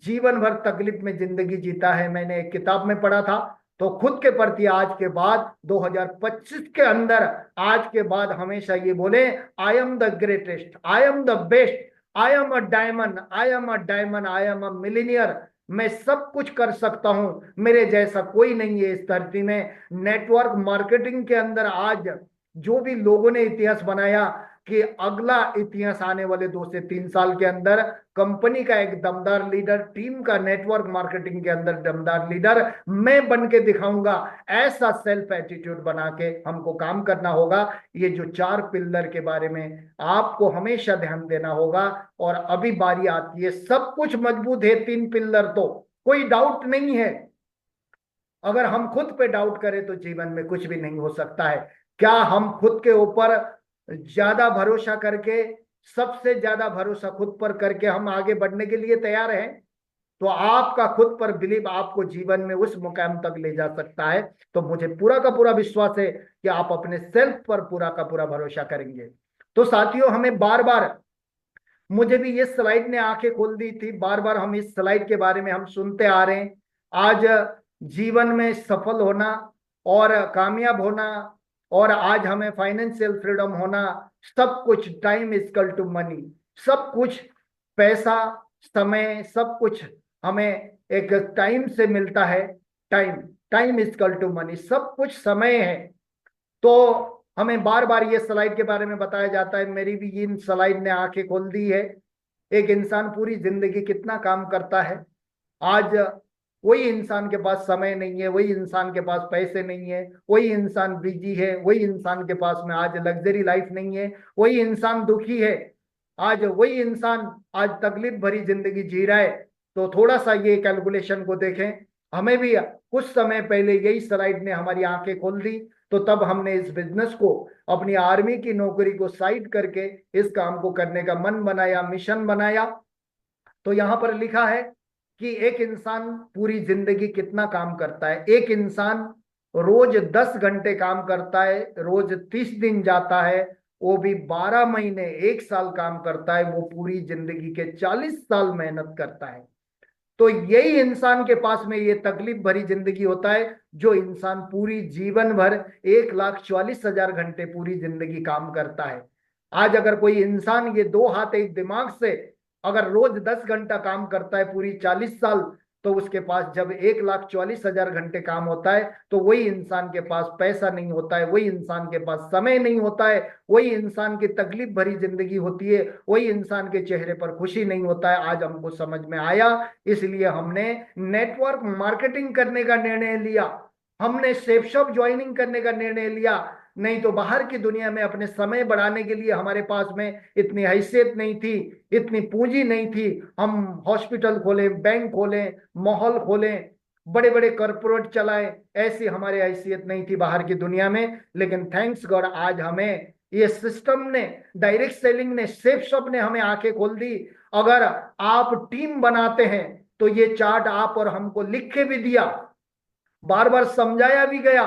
जीवन भर तकलीफ में जिंदगी जीता है। मैंने एक किताब में पढ़ा था। तो खुद के प्रति आज के बाद 2025 के अंदर, आज के बाद हमेशा ये बोले, I am the greatest, I am the best, I am a diamond, I am a diamond, I am a millionaire. मैं सब कुछ कर सकता हूं, मेरे जैसा कोई नहीं है इस धरती में। नेटवर्क मार्केटिंग के अंदर आज जो भी लोगों ने इतिहास बनाया, कि अगला इतिहास आने वाले 2 से 3 साल के अंदर कंपनी का एक दमदार लीडर, टीम का नेटवर्क मार्केटिंग के अंदर दमदार लीडर मैं बन के दिखाऊंगा। ऐसा सेल्फ एटीट्यूड बना के हमको काम करना होगा। ये जो 4 पिल्लर के बारे में आपको हमेशा ध्यान देना होगा। और अभी बारी आती है, सब कुछ मजबूत है, 3 पिल्लर तो कोई डाउट नहीं है। अगर हम खुद पे डाउट करें तो जीवन में कुछ भी नहीं हो सकता है। क्या हम खुद के ऊपर ज्यादा भरोसा करके, सबसे ज्यादा भरोसा खुद पर करके हम आगे बढ़ने के लिए तैयार हैं? तो आपका खुद पर बिलीव आपको जीवन में उस मुकाम तक ले जा सकता है। तो मुझे पूरा का पूरा विश्वास है कि आप अपने सेल्फ पर पूरा का पूरा भरोसा करेंगे। तो साथियों, हमें बार बार, मुझे भी ये स्लाइड ने आंखें खोल दी थी, बार बार हम इस स्लाइड के बारे में हम सुनते आ रहे हैं। आज जीवन में सफल होना और कामयाब होना, और आज हमें फाइनेंशियल फ्रीडम होना, सब कुछ टाइम इजकल टू मनी, सब कुछ पैसा, समय, सब कुछ हमें एक टाइम से मिलता है। Time, time is equal to money, सब कुछ समय है। तो हमें बार बार ये स्लाइड के बारे में बताया जाता है। मेरी भी इन स्लाइड ने आंखें खोल दी है। एक इंसान पूरी जिंदगी कितना काम करता है। आज वही इंसान के पास समय नहीं है, वही इंसान के पास पैसे नहीं है, वही इंसान बिजी है, वही इंसान के पास में आज लग्जरी लाइफ नहीं है, वही इंसान दुखी है। आज वही इंसान आज तकलीफ भरी जिंदगी जी रहा है। तो थोड़ा सा ये कैलकुलेशन को देखें। हमें भी कुछ समय पहले यही स्लाइड ने हमारी आंखें खोल दी। तो तब हमने इस बिजनेस को, अपनी आर्मी की नौकरी को साइड करके इस काम को करने का मन बनाया, मिशन बनाया। तो यहां पर लिखा है कि एक इंसान पूरी जिंदगी कितना काम करता है। एक इंसान रोज 10 घंटे काम करता है, रोज 30 दिन जाता है, वो भी 12 महीने, 1 साल काम करता है, वो पूरी जिंदगी के 40 साल मेहनत करता है। तो यही इंसान के पास में ये तकलीफ भरी जिंदगी होता है, जो इंसान पूरी जीवन भर 1,44,000 घंटे पूरी जिंदगी काम करता है। आज अगर कोई इंसान ये 2 हाथ एक दिमाग से अगर रोज 10 घंटा काम करता है पूरी 40 साल, तो उसके पास जब 1,44,000 घंटे काम होता है, तो वही इंसान के पास पैसा नहीं होता है, वही इंसान के पास समय नहीं होता है, वही इंसान की तकलीफ भरी जिंदगी होती है, वही इंसान के चेहरे पर खुशी नहीं होता है। आज हमको समझ में आया, इसलिए हमने नेटवर्क मार्केटिंग करने का निर्णय लिया, हमने सेफ शॉप ज्वाइनिंग करने का निर्णय लिया। नहीं तो बाहर की दुनिया में अपने समय बढ़ाने के लिए हमारे पास में इतनी हैसियत नहीं थी, इतनी पूंजी नहीं थी। हम हॉस्पिटल खोलें, बैंक खोलें, मॉल खोलें, बड़े बड़े कॉरपोरेट चलाएं, ऐसी हमारी हैसियत नहीं थी बाहर की दुनिया में। लेकिन थैंक्स गॉड आज हमें ये सिस्टम ने, डायरेक्ट सेलिंग ने, सेफ शॉप ने हमें आंखें खोल दी। अगर आप टीम बनाते हैं तो ये चार्ट आप और हमको लिख के भी दिया, बार बार समझाया भी गया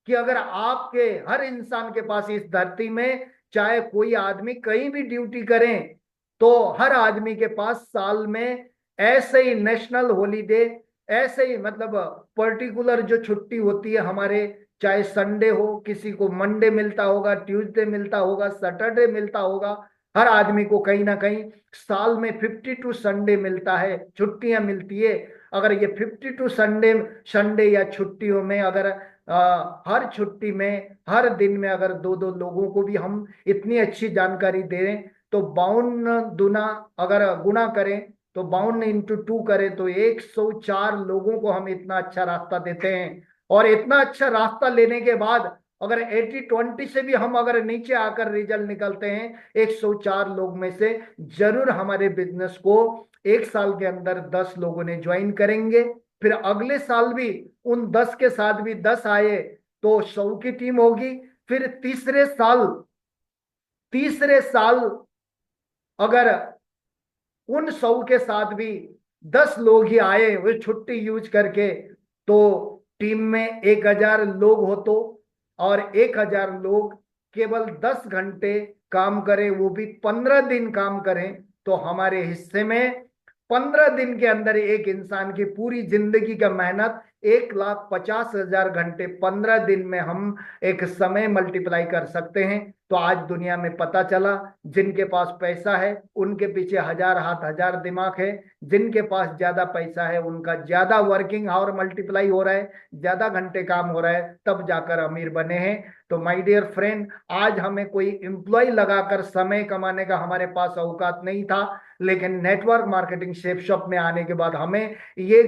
कि अगर आपके हर इंसान के पास इस धरती में, चाहे कोई आदमी कहीं भी ड्यूटी करें, तो हर आदमी के पास साल में ऐसे ही नेशनल हॉलीडे, ऐसे ही मतलब पर्टिकुलर जो छुट्टी होती है हमारे, चाहे संडे हो, किसी को मंडे मिलता होगा, ट्यूसडे मिलता होगा, सैटरडे मिलता होगा, हर आदमी को कहीं ना कहीं साल में 52 संडे मिलता है, छुट्टियां मिलती है। अगर ये 52 संडे संडे या छुट्टियों में अगर हर छुट्टी में, हर दिन में अगर दो दो लोगों को भी हम इतनी अच्छी जानकारी दे दें, तो 52 दुना अगर गुना करें, तो 52 × 2 करें, तो 104 लोगों को हम इतना अच्छा रास्ता देते हैं। और इतना अच्छा रास्ता लेने के बाद अगर 80-20 से भी हम अगर नीचे आकर रिजल्ट निकलते हैं, 104 लोग में से जरूर हमारे बिजनेस को 1 साल के अंदर 10 लोगों ने ज्वाइन करेंगे। फिर अगले साल भी उन 10 के साथ भी 10 आए, तो 100 की टीम होगी। फिर तीसरे साल तीसरे साल अगर उन 100 के साथ भी 10 लोग ही आए वो छुट्टी यूज करके, तो टीम में 1000 लोग हो तो, और 1000 लोग केवल 10 घंटे काम करें, वो भी 15 दिन काम करें, तो हमारे हिस्से में 15 दिन के अंदर एक इंसान की पूरी जिंदगी का मेहनत 1,50,000 घंटे 15 दिन में हम एक समय मल्टीप्लाई कर सकते हैं। तो आज दुनिया में पता चला, जिनके पास पैसा है उनके पीछे हजार हाथ हजार दिमाग है, जिनके पास ज्यादा पैसा है उनका ज्यादा वर्किंग आवर मल्टीप्लाई हो रहा है, ज्यादा घंटे काम हो रहा है, तब जाकर अमीर बने हैं। तो माय डियर फ्रेंड, आज हमें कोई एम्प्लॉय लगाकर समय कमाने का हमारे पास औकात नहीं था, लेकिन नेटवर्क मार्केटिंग शेप शॉप में आने के बाद हमें ये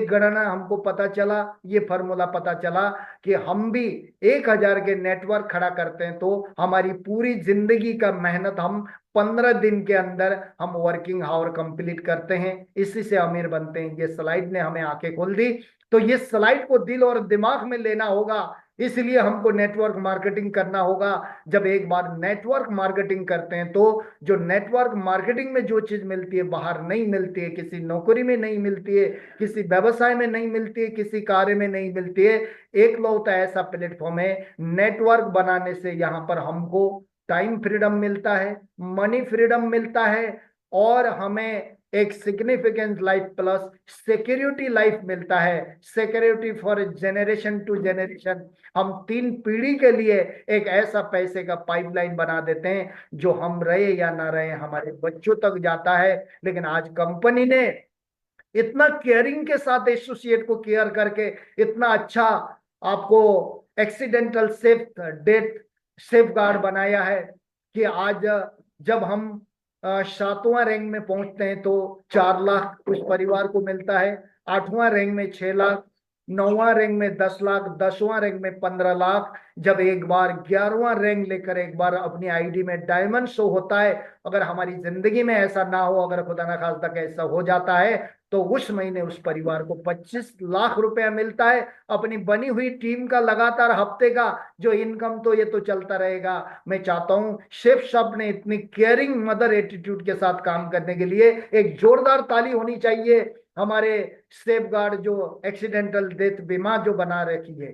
गणना हमको पता चला, ये फॉर्मूला पता चला कि हम भी 1000 के नेटवर्क खड़ा करते हैं तो हमारी पूरी जिंदगी का मेहनत हम 15 दिन के अंदर हम वर्किंग आवर कंप्लीट करते हैं, इसी से अमीर बनते हैं। ये स्लाइड ने हमें आंखें खोल दी। तो ये स्लाइड को दिल और दिमाग में लेना होगा, इसलिए हमको नेटवर्क मार्केटिंग करना होगा। जब एक बार नेटवर्क मार्केटिंग करते हैं तो जो नेटवर्क मार्केटिंग में जो चीज मिलती है बाहर नहीं मिलती है, किसी नौकरी में नहीं मिलती है, किसी व्यवसाय में नहीं मिलती है, किसी कार्य में नहीं मिलती है, एक लौता ऐसा प्लेटफॉर्म है। नेटवर्क बनाने से यहाँ पर हमको टाइम फ्रीडम मिलता है, मनी फ्रीडम मिलता है, और हमें एक significant life plus security life मिलता है, security for generation to generation. हम 3 पीढ़ी के लिए एक ऐसा पैसे का पाइपलाइन बना देते हैं जो हम रहे या ना रहे हमारे बच्चों तक जाता है। लेकिन आज कंपनी ने इतना केयरिंग के साथ एसोसिएट को केयर करके इतना अच्छा आपको accidental safe death safe guard बनाया है कि आज जब हम 7वां रैंक में पहुंचते हैं तो 4 लाख उस परिवार को मिलता है, 8वां रैंक में 6 लाख, 9वां रैंक में 10 लाख, 10वां रैंक में 15 लाख। जब एक बार 11वां रैंक लेकर एक बार अपनी आईडी में डायमंड शो होता है, अगर हमारी जिंदगी में ऐसा ना हो, अगर खुदा ना खास्ता ऐसा हो जाता है, तो उस महीने उस परिवार को 25 लाख रुपया मिलता है अपनी बनी हुई टीम का लगातार हफ्ते का जो इनकम, तो ये तो चलता रहेगा। मैं चाहता हूं शेफ साहब ने इतनी केयरिंग मदर एटीट्यूड के साथ काम करने के लिए एक जोरदार ताली होनी चाहिए हमारे सेफ गार्ड जो एक्सीडेंटल डेथ बीमा जो बना रखी है।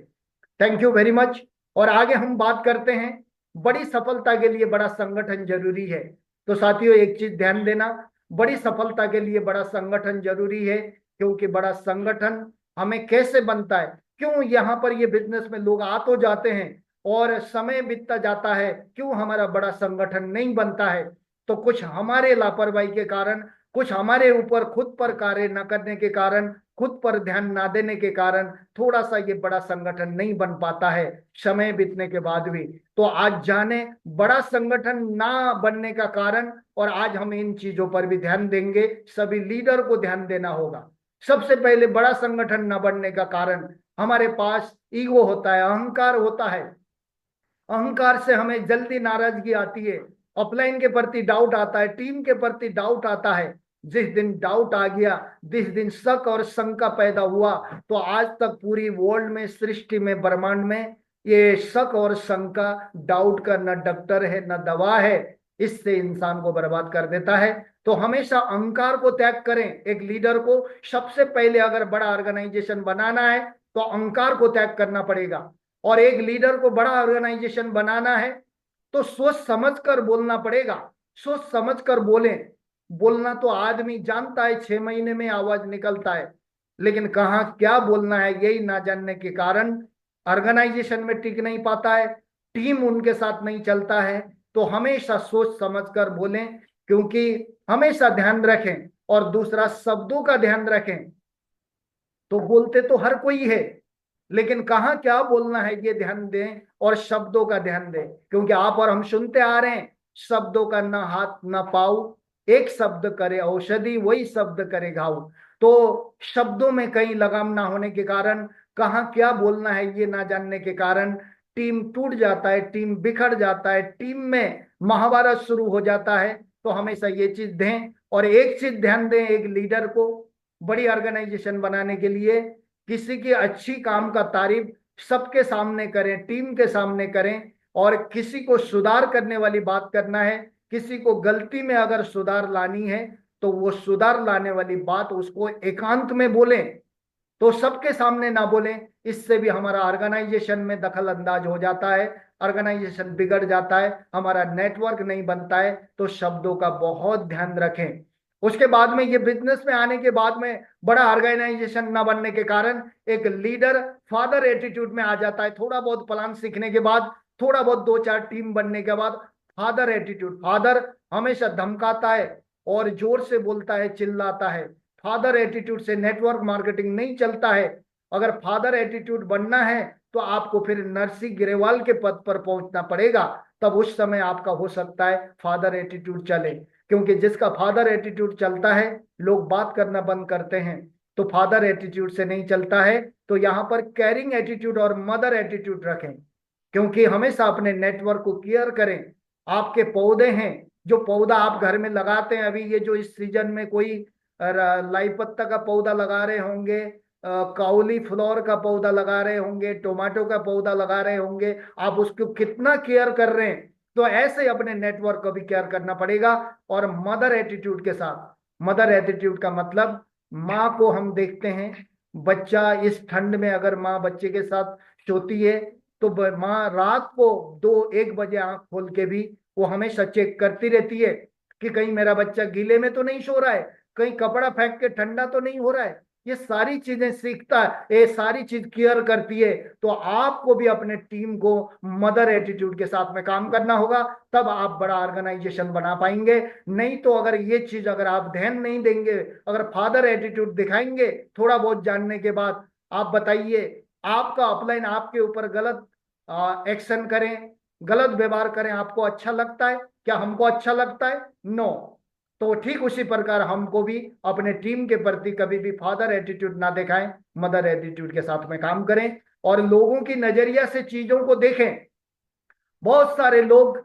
Thank you very much. और आगे हम बात करते हैं, बड़ी सफलता के लिए बड़ा संगठन जरूरी है। तो साथियों एक चीज ध्यान देना, बड़ी सफलता के लिए बड़ा संगठन जरूरी है, क्योंकि बड़ा संगठन हमें कैसे बनता है, क्यों यहाँ पर ये बिजनेस में लोग आ तो जाते हैं और समय बीतता जाता है, क्यों हमारा बड़ा संगठन नहीं बनता है? तो कुछ हमारे लापरवाही के कारण, कुछ हमारे ऊपर खुद पर कार्य न करने के कारण, खुद पर ध्यान ना देने के कारण थोड़ा सा ये बड़ा संगठन नहीं बन पाता है समय बीतने के बाद भी। तो आज जाने बड़ा संगठन ना बनने का कारण, और आज हम इन चीजों पर भी ध्यान देंगे, सभी लीडर को ध्यान देना होगा। सबसे पहले बड़ा संगठन न बनने का कारण हमारे पास ईगो होता है, अहंकार होता है। अहंकार से हमें जल्दी नाराजगी आती है, अपलाइन के प्रति डाउट आता है, टीम के प्रति डाउट आता है। जिस दिन डाउट आ गया, जिस दिन शक और शंका पैदा हुआ, तो आज तक पूरी वर्ल्ड में, सृष्टि में, ब्रह्मांड में ये शक और शंका, डाउट का न डॉक्टर है न दवा है, इससे इंसान को बर्बाद कर देता है। तो हमेशा अहंकार को त्याग करें। एक लीडर को सबसे पहले अगर बड़ा ऑर्गेनाइजेशन बनाना है तो अहंकार को त्याग करना पड़ेगा, और एक लीडर को बड़ा ऑर्गेनाइजेशन बनाना है तो सोच समझ कर बोलना पड़ेगा। सोच समझ कर बोले। बोलना तो आदमी जानता है, 6 महीने में आवाज निकलता है, लेकिन कहाँ क्या बोलना है यही ना जानने के कारण ऑर्गेनाइजेशन में टिक नहीं पाता है, टीम उनके साथ नहीं चलता है। तो हमेशा सोच समझ कर बोलें, क्योंकि हमेशा ध्यान रखें, और दूसरा शब्दों का ध्यान रखें। तो बोलते तो हर कोई है, लेकिन कहाँ क्या बोलना है ये ध्यान दें, और शब्दों का ध्यान दें, क्योंकि आप और हम सुनते आ रहे हैं, शब्दों का ना हाथ ना पाँव, एक शब्द करे औषधि वही शब्द करे घाव। तो शब्दों में कहीं लगाम ना होने के कारण, कहाँ क्या बोलना है ये ना जानने के कारण टीम टूट जाता है, टीम बिखर जाता है, टीम में महाभारत शुरू हो जाता है। तो हमेशा ये चीज दें, और एक चीज ध्यान दें, एक लीडर को बड़ी ऑर्गेनाइजेशन बनाने के लिए किसी की अच्छी काम का तारीफ सबके सामने करें, टीम के सामने करें, और किसी को सुधार करने वाली बात करना है। किसी को गलती में अगर सुधार लानी है तो वो सुधार लाने वाली बात उसको एकांत में बोलें, तो सबके सामने ना बोलें। इससे भी हमारा ऑर्गेनाइजेशन में दखल अंदाज हो जाता है, ऑर्गेनाइजेशन बिगड़ जाता है, हमारा नेटवर्क नहीं बनता है। तो शब्दों का बहुत ध्यान रखें। उसके बाद में ये बिजनेस में आने के बाद में बड़ा ऑर्गेनाइजेशन ना बनने के कारण एक लीडर फादर एटीट्यूड में आ जाता है। थोड़ा बहुत प्लान सीखने के बाद, थोड़ा बहुत दो चार टीम बनने के बाद फादर एटीट्यूड, फादर हमेशा धमकाता है और जोर से बोलता है, चिल्लाता है। फादर एटीट्यूड से नेटवर्क मार्केटिंग नहीं चलता है। अगर फादर एटीट्यूड बनना है तो आपको फिर नरसिंह ग्रेवाल के पद पर पहुंचना पड़ेगा, तब उस समय आपका हो सकता है फादर एटीट्यूड चले। क्योंकि जिसका फादर एटीट्यूड चलता है लोग बात करना बंद करते हैं, तो फादर एटीट्यूड से नहीं चलता है। तो यहाँ पर कैरिंग एटीट्यूड और मदर एटीट्यूड रखें, क्योंकि हमेशा अपने नेटवर्क को केयर करें। आपके पौधे हैं, जो पौधा आप घर में लगाते हैं, अभी ये जो इस सीजन में कोई लाई पत्ता का पौधा लगा रहे होंगे, काउली फ्लावर का पौधा लगा रहे होंगे, टोमेटो का पौधा लगा रहे होंगे, आप उसको कितना केयर कर रहे हैं। तो ऐसे ही अपने नेटवर्क को भी केयर करना पड़ेगा। और मदर एटीट्यूड के साथ, मदर एटीट्यूड का मतलब माँ को हम देखते हैं, बच्चा इस ठंड में अगर माँ बच्चे के साथ सोती है तो माँ रात को 2-1 बजे आंख खोल के भी वो हमेशा चेक करती रहती है कि कहीं मेरा बच्चा गीले में तो नहीं सो रहा है, कहीं कपड़ा फेंक के ठंडा तो नहीं हो रहा है। ये सारी चीजें सीखता है, ये सारी चीज केयर करती है। तो आपको भी अपने टीम को मदर एटीट्यूड के साथ में काम करना होगा, तब आप बड़ा ऑर्गेनाइजेशन बना पाएंगे। नहीं तो अगर ये चीज अगर आप ध्यान नहीं देंगे, अगर फादर एटीट्यूड दिखाएंगे थोड़ा बहुत जानने के बाद, आप बताइए आपका अपलाइन आपके ऊपर गलत एक्शन करें, गलत व्यवहार करें, आपको अच्छा लगता है क्या? हमको अच्छा लगता है? नो। तो ठीक उसी प्रकार हमको भी अपने टीम के प्रति कभी भी फादर एटीट्यूड ना दिखाएं, मदर एटीट्यूड के साथ में काम करें और लोगों की नजरिया से चीजों को देखें। बहुत सारे लोग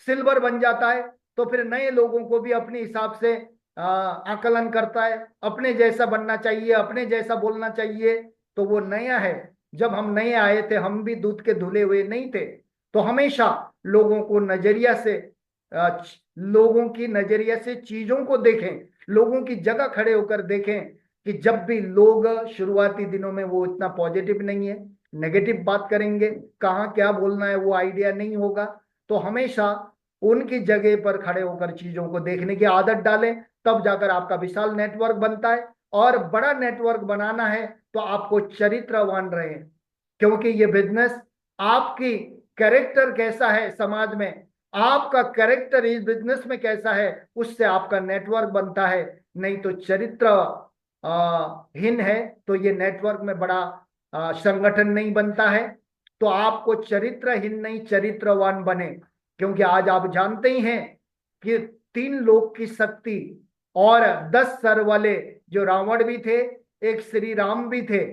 सिल्वर बन जाता है तो फिर नए लोगों को भी अपने हिसाब से आकलन करता है, अपने जैसा बनना चाहिए, अपने जैसा बोलना चाहिए। तो वो नया है। जब हम नए आए थे हम भी दूध के धुले हुए नहीं थे। तो हमेशा लोगों को नजरिया से लोगों की नजरिया से चीजों को देखें, लोगों की जगह खड़े होकर देखें कि जब भी लोग शुरुआती दिनों में वो इतना पॉजिटिव नहीं है, नेगेटिव बात करेंगे, कहाँ क्या बोलना है वो आइडिया नहीं होगा। तो हमेशा उनकी जगह पर खड़े होकर चीजों को देखने की आदत डालें, तब जाकर आपका विशाल नेटवर्क बनता है। और बड़ा नेटवर्क बनाना है तो आपको चरित्रवान रहे, क्योंकि ये बिजनेस आपकी कैरेक्टर कैसा है समाज में, आपका कैरेक्टर इस बिजनेस में कैसा है, उससे आपका नेटवर्क बनता है। नहीं तो चरित्र हीन है तो ये नेटवर्क में बड़ा संगठन नहीं बनता है। तो आपको चरित्रहीन नहीं चरित्रवान बने, क्योंकि आज आप जानते ही हैं कि 3 लोक की शक्ति और 10 सर वाले जो रावण भी थे, एक श्री राम भी थे।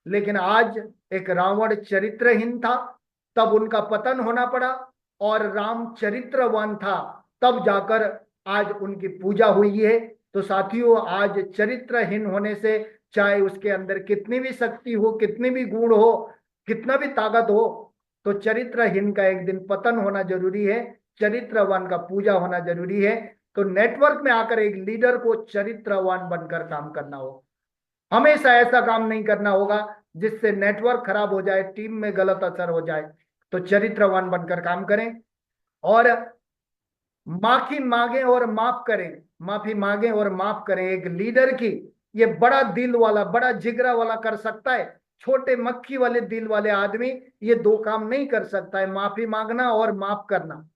लेकिन आज एक रावण चरित्रहीन था, तब उनका पतन होना पड़ा, और राम चरित्रवान था, तब जाकर आज उनकी पूजा हुई है। तो साथियों, आज चरित्रहीन होने से चाहे उसके अंदर कितनी भी शक्ति हो, कितनी भी गुण हो, कितना भी ताकत हो, तो चरित्रहीन का एक दिन पतन होना जरूरी है, चरित्रवान का पूजा होना जरूरी है। तो नेटवर्क में आकर एक लीडर को चरित्रवान बनकर काम करना हो, हमेशा ऐसा काम नहीं करना होगा जिससे नेटवर्क खराब हो जाए, टीम में गलत असर हो जाए। तो चरित्रवान बनकर काम करें और माफी मांगे और माफ करें, माफी मांगे और माफ करें। एक लीडर की ये बड़ा दिल वाला, बड़ा जिगरा वाला कर सकता है। छोटे मक्खी वाले दिल वाले आदमी ये 2 काम नहीं कर सकता है, माफी मांगना और माफ करना।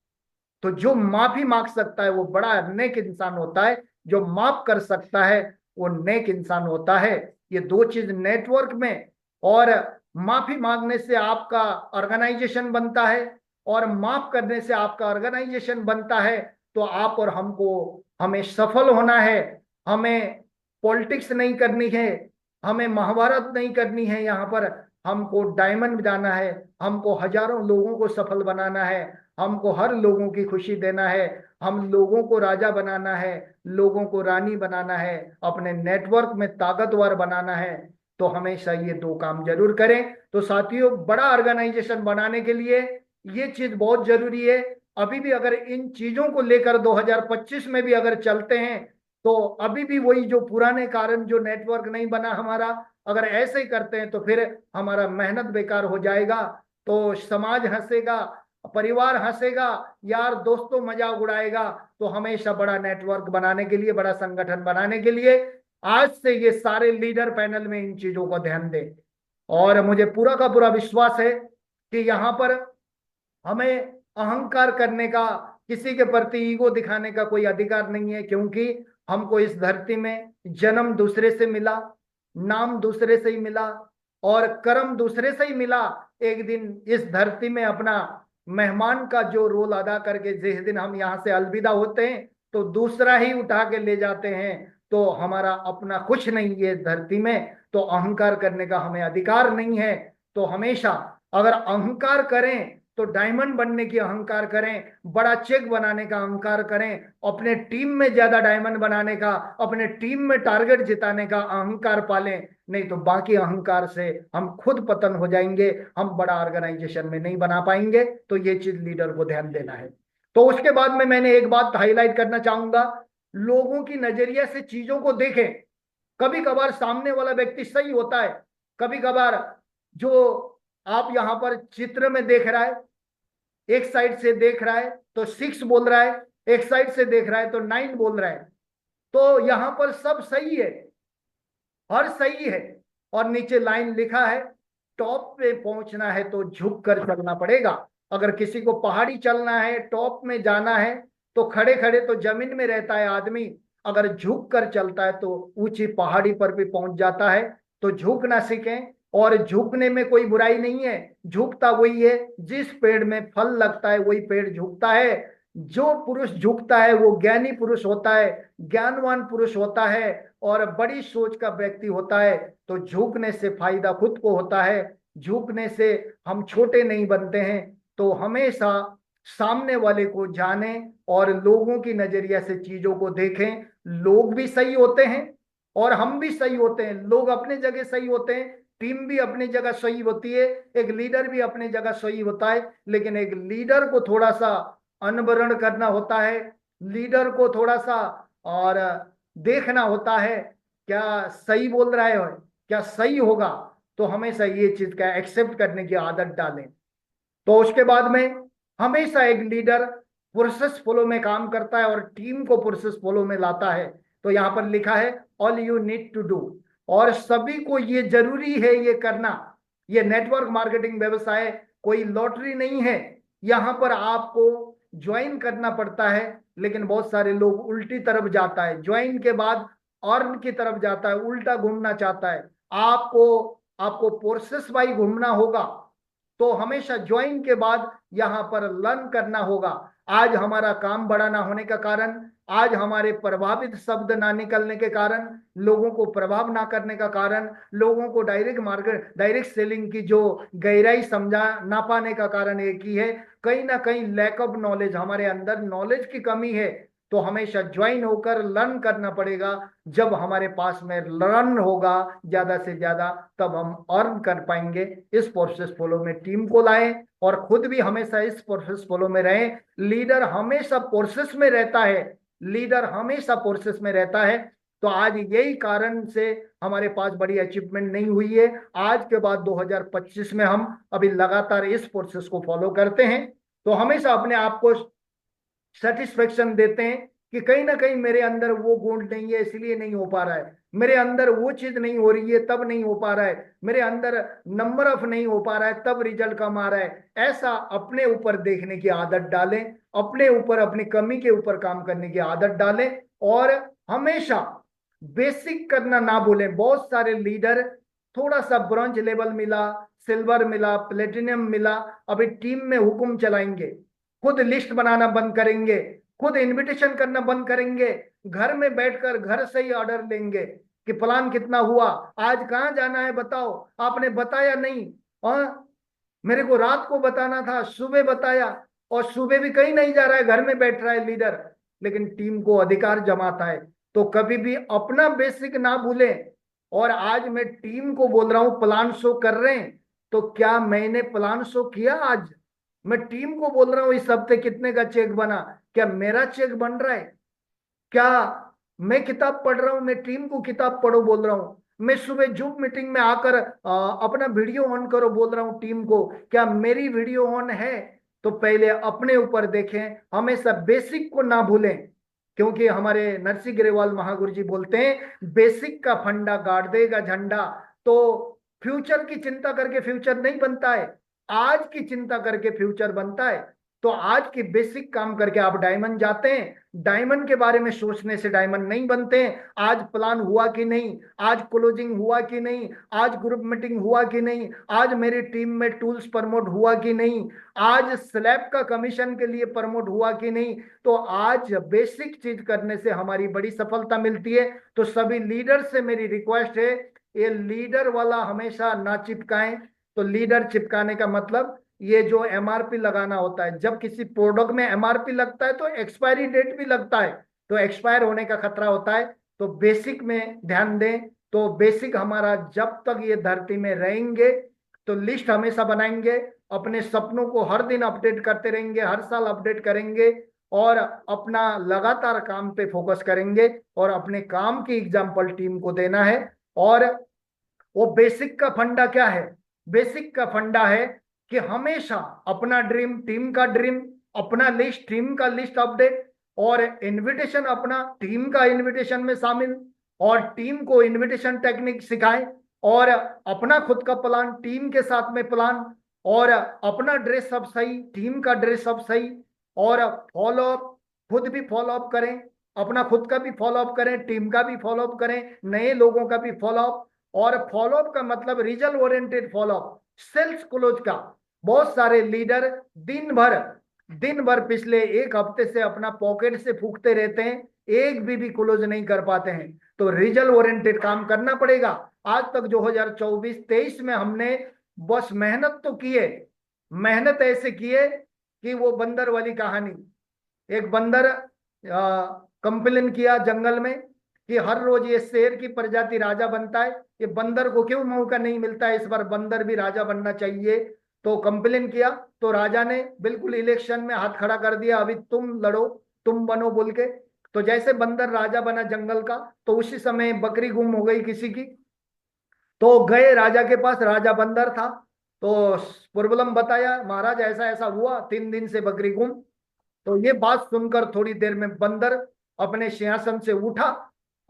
तो जो माफी मांग सकता है वो बड़ा नेक इंसान होता है, जो माफ कर सकता है वो नेक इंसान होता है। ये 2 चीज नेटवर्क में, और माफी मांगने से आपका ऑर्गेनाइजेशन बनता है और माफ करने से आपका ऑर्गेनाइजेशन बनता है। तो आप और हमको, हमें सफल होना है, हमें पॉलिटिक्स नहीं करनी है, हमें महाभारत नहीं करनी है। यहाँ पर हमको डायमंड जाना है, हमको हजारों लोगों को सफल बनाना है, हमको हर लोगों की खुशी देना है, हम लोगों को राजा बनाना है, लोगों को रानी बनाना है, अपने नेटवर्क में ताकतवर बनाना है। तो हमेशा ये 2 काम जरूर करें। तो साथियों, बड़ा ऑर्गेनाइजेशन बनाने के लिए ये चीज बहुत जरूरी है। अभी भी अगर इन चीजों को लेकर 2025 में भी अगर चलते हैं तो अभी भी वही जो पुराने कारण, जो नेटवर्क नहीं बना हमारा, अगर ऐसे ही करते हैं तो फिर हमारा मेहनत बेकार हो जाएगा। तो समाज हंसेगा, परिवार हंसेगा, यार दोस्तों मजाक उड़ाएगा। तो हमेशा बड़ा नेटवर्क बनाने के लिए, बड़ा संगठन बनाने के लिए आज से ये सारे लीडर पैनल में इन चीजों को ध्यान दें। और मुझे पूरा का पूरा विश्वास है कि यहाँ पर हमें अहंकार करने का, किसी के प्रति ईगो दिखाने का कोई अधिकार नहीं है, क्योंकि हमको इस धरती में जन्म दूसरे से मिला, नाम दूसरे से ही मिला और कर्म दूसरे से ही मिला। एक दिन इस धरती में अपना मेहमान का जो रोल अदा करके जिस दिन हम यहाँ से अलविदा होते हैं तो दूसरा ही उठा के ले जाते हैं। तो हमारा अपना कुछ नहीं है इस धरती में, तो अहंकार करने का हमें अधिकार नहीं है। तो हमेशा अगर अहंकार करें तो डायमंड बनने की अहंकार करें, बड़ा चेक बनाने का अहंकार करें, अपने टीम में ज्यादा डायमंड बनाने का, अपने टीम में टारगेट जिताने का अहंकार पालें। नहीं तो बाकी अहंकार से हम खुद पतन हो जाएंगे, हम बड़ा ऑर्गेनाइजेशन में नहीं बना पाएंगे। तो ये चीज लीडर को ध्यान देना है। तो उसके बाद में मैंने एक बात हाईलाइट करना चाहूंगा, लोगों की नजरिया से चीजों को देखें। कभी कभार सामने वाला व्यक्ति सही होता है, कभी कभार जो आप यहाँ पर चित्र में देख रहा है, एक साइड से देख रहा है तो 6 बोल रहा है, एक साइड से देख रहा है तो 9 बोल रहा है। तो यहाँ पर सब सही है, हर सही है, और नीचे लाइन लिखा है टॉप पे पहुंचना है तो झुक कर चलना पड़ेगा। अगर किसी को पहाड़ी चलना है, टॉप में जाना है, तो खड़े खड़े तो जमीन में रहता है आदमी, अगर झुक कर चलता है तो ऊंची पहाड़ी पर भी पहुंच जाता है। तो झुकना सीखें, और झुकने में कोई बुराई नहीं है। झुकता वही है, जिस पेड़ में फल लगता है वही पेड़ झुकता है। जो पुरुष झुकता है वो ज्ञानी पुरुष होता है, ज्ञानवान पुरुष होता है और बड़ी सोच का व्यक्ति होता है। तो झुकने से फायदा खुद को होता है, झुकने से हम छोटे नहीं बनते हैं। तो हमेशा सामने वाले को जाने और लोगों की नजरिया से चीजों को देखें। लोग भी सही होते हैं और हम भी सही होते हैं, लोग अपने जगह सही होते हैं, टीम भी अपनी जगह सही होती है, एक लीडर भी अपनी जगह सही होता है। लेकिन एक लीडर को थोड़ा सा अनवरण करना होता है, लीडर को थोड़ा सा और देखना होता है क्या सही बोल रहा है, क्या सही होगा। तो हमेशा ये चीज का एक्सेप्ट करने की आदत डालें। तो उसके बाद में हमेशा एक लीडर प्रोसेस फ्लो में काम करता है और टीम को प्रोसेस फ्लो में लाता है। तो यहाँ पर लिखा है all you need to do, और सभी को ये जरूरी है ये करना। ये नेटवर्क मार्केटिंग व्यवसाय कोई लॉटरी नहीं है। यहाँ पर आपको ज्वाइन करना पड़ता है, लेकिन बहुत सारे लोग उल्टी तरफ जाता है, ज्वाइन के बाद अर्न की तरफ जाता है, उल्टा घूमना चाहता है। आपको आपको प्रोसेस वाइज घूमना होगा। तो हमेशा ज्वाइन के बाद यहाँ पर लर्न करना होगा। आज हमारा काम बड़ा ना होने का कारण, आज हमारे प्रभावित शब्द ना निकलने के कारण, लोगों को प्रभाव ना करने का कारण, लोगों को डायरेक्ट मार्केट, डायरेक्ट सेलिंग की जो गहराई समझा ना पाने का कारण एक ही है, कहीं ना कहीं लैक ऑफ नॉलेज, हमारे अंदर नॉलेज की कमी है। तो हमेशा ज्वाइन होकर लर्न करना पड़ेगा। जब हमारे पास में लर्न होगा ज्यादा से ज्यादा, तब हम अर्न कर पाएंगे। इस प्रोसेस फ्लो में टीम को लाएं और खुद भी हमेशा इस प्रोसेस फ्लो में रहें। लीडर हमेशा प्रोसेस में रहता है, लीडर हमेशा प्रोसेस में रहता है। तो आज यही कारण से हमारे पास बड़ी अचीवमेंट नहीं हुई है। आज के बाद 2025 में हम अभी लगातार इस प्रोसेस को फॉलो करते हैं। तो हमेशा अपने आप को सेटिस्फेक्शन देते हैं कि कहीं ना कहीं मेरे अंदर वो गुण नहीं है इसलिए नहीं हो पा रहा है, मेरे अंदर वो चीज नहीं हो रही है तब नहीं हो पा रहा है, मेरे अंदर नंबर ऑफ नहीं हो पा रहा है तब रिजल्ट कम आ रहा है। ऐसा अपने ऊपर देखने की आदत डालें, अपने ऊपर अपनी कमी के ऊपर काम करने की आदत डालें, और हमेशा बेसिक करना ना भूलें। बहुत सारे लीडर थोड़ा सा ब्रॉन्ज लेवल मिला, सिल्वर मिला, प्लेटिनम मिला, अभी टीम में हुक्म चलाएंगे, खुद लिस्ट बनाना बंद करेंगे, खुद इनविटेशन करना बंद करेंगे, घर में बैठकर घर से ही ऑर्डर लेंगे कि प्लान कितना हुआ, आज कहाँ जाना है बताओ, आपने बताया नहीं, और मेरे को रात को बताना था, सुबह बताया, और सुबह भी कहीं नहीं जा रहा है, घर में बैठ रहा है लीडर, लेकिन टीम को अधिकार जमाता है। तो कभी भी अपना बेसिक ना भूलें। और आज मैं टीम को बोल रहा हूं प्लान शो कर रहे हैं, तो क्या मैंने प्लान शो किया आज? मैं टीम को बोल रहा हूँ इस हफ्ते कितने का चेक बना, क्या मेरा चेक बन रहा है? क्या मैं किताब पढ़ रहा हूं? मैं टीम को किताब पढ़ो बोल रहा हूं। मैं सुबह जूम मीटिंग में आकर अपना वीडियो ऑन करो बोल रहा हूं टीम को, क्या मेरी वीडियो ऑन है? तो पहले अपने ऊपर देखें, हमेशा बेसिक को ना भूलें, क्योंकि हमारे नरसिंह ग्रेवाल महागुरु जी बोलते हैं बेसिक का फंडा गाड़ देगा झंडा। तो फ्यूचर की चिंता करके फ्यूचर नहीं बनता है, आज की चिंता करके फ्यूचर बनता है। तो आज की बेसिक काम करके आप डायमंड जाते हैं, डायमंड के बारे में सोचने से डायमंड नहीं बनते हैं। आज प्लान हुआ कि नहीं, आज क्लोजिंग हुआ कि नहीं, आज ग्रुप मीटिंग हुआ कि नहीं, आज मेरी टीम में टूल्स प्रमोट हुआ कि नहीं, आज स्लैब का कमीशन के लिए प्रमोट हुआ कि नहीं। तो आज बेसिक चीज करने से हमारी बड़ी सफलता मिलती है। तो सभी लीडर से मेरी रिक्वेस्ट है, ये लीडर वाला हमेशा ना चिपकाएं। तो लीडर चिपकाने का मतलब ये जो एमआरपी लगाना होता है, जब किसी प्रोडक्ट में एमआरपी लगता है तो एक्सपायरी डेट भी लगता है, तो एक्सपायर होने का खतरा होता है। तो बेसिक में ध्यान दें। तो बेसिक हमारा जब तक ये धरती में रहेंगे तो लिस्ट हमेशा बनाएंगे, अपने सपनों को हर दिन अपडेट करते रहेंगे, हर साल अपडेट करेंगे, और अपना लगातार काम पे फोकस करेंगे, और अपने काम की एग्जाम्पल टीम को देना है। और वो बेसिक का फंडा क्या है? बेसिक का फंडा है कि हमेशा अपना ड्रीम टीम का ड्रीम, अपना लिस्ट टीम का लिस्ट अपडेट, और इनविटेशन अपना टीम का इनविटेशन में शामिल, और टीम को इनविटेशन टेक्निक सिखाएं, और अपना खुद का प्लान टीम के साथ में प्लान, और अपना ड्रेस अप सही, टीम का ड्रेस अप सही, और फॉलो अप खुद भी फॉलो अप करें, अपना खुद का भी फॉलो अप करें, टीम का भी फॉलो अप करें, नए लोगों का भी फॉलो अप। और फॉलोअप का मतलब result oriented follow up, sales close का। बहुत सारे लीडर दिन भर पिछले एक हफ्ते से अपना पॉकेट से फूकते रहते हैं, एक भी क्लोज नहीं कर पाते हैं। तो रिजल्ट ओरिएंटेड काम करना पड़ेगा। आज तक 2024-23 में हमने बस मेहनत तो किए, मेहनत ऐसे किए कि वो बंदर वाली कहानी, एक बंदर कंप्लेन किया जंगल में कि हर रोज ये शेर की प्रजाति राजा बनता है, ये बंदर को क्यों मौका नहीं मिलता है, इस बार बंदर भी राजा बनना चाहिए। तो कंप्लेन किया, तो राजा ने बिल्कुल इलेक्शन में हाथ खड़ा कर दिया, अभी तुम लड़ो, तुम बनो बोल के। तो जैसे बंदर राजा बना जंगल का, तो उसी समय बकरी गुम हो गई किसी की। तो गए राजा के पास, राजा बंदर था, तो प्रॉब्लम बताया, महाराज ऐसा ऐसा हुआ, 3 दिन से बकरी गुम। तो ये बात सुनकर थोड़ी देर में बंदर अपने सिंहासन से उठा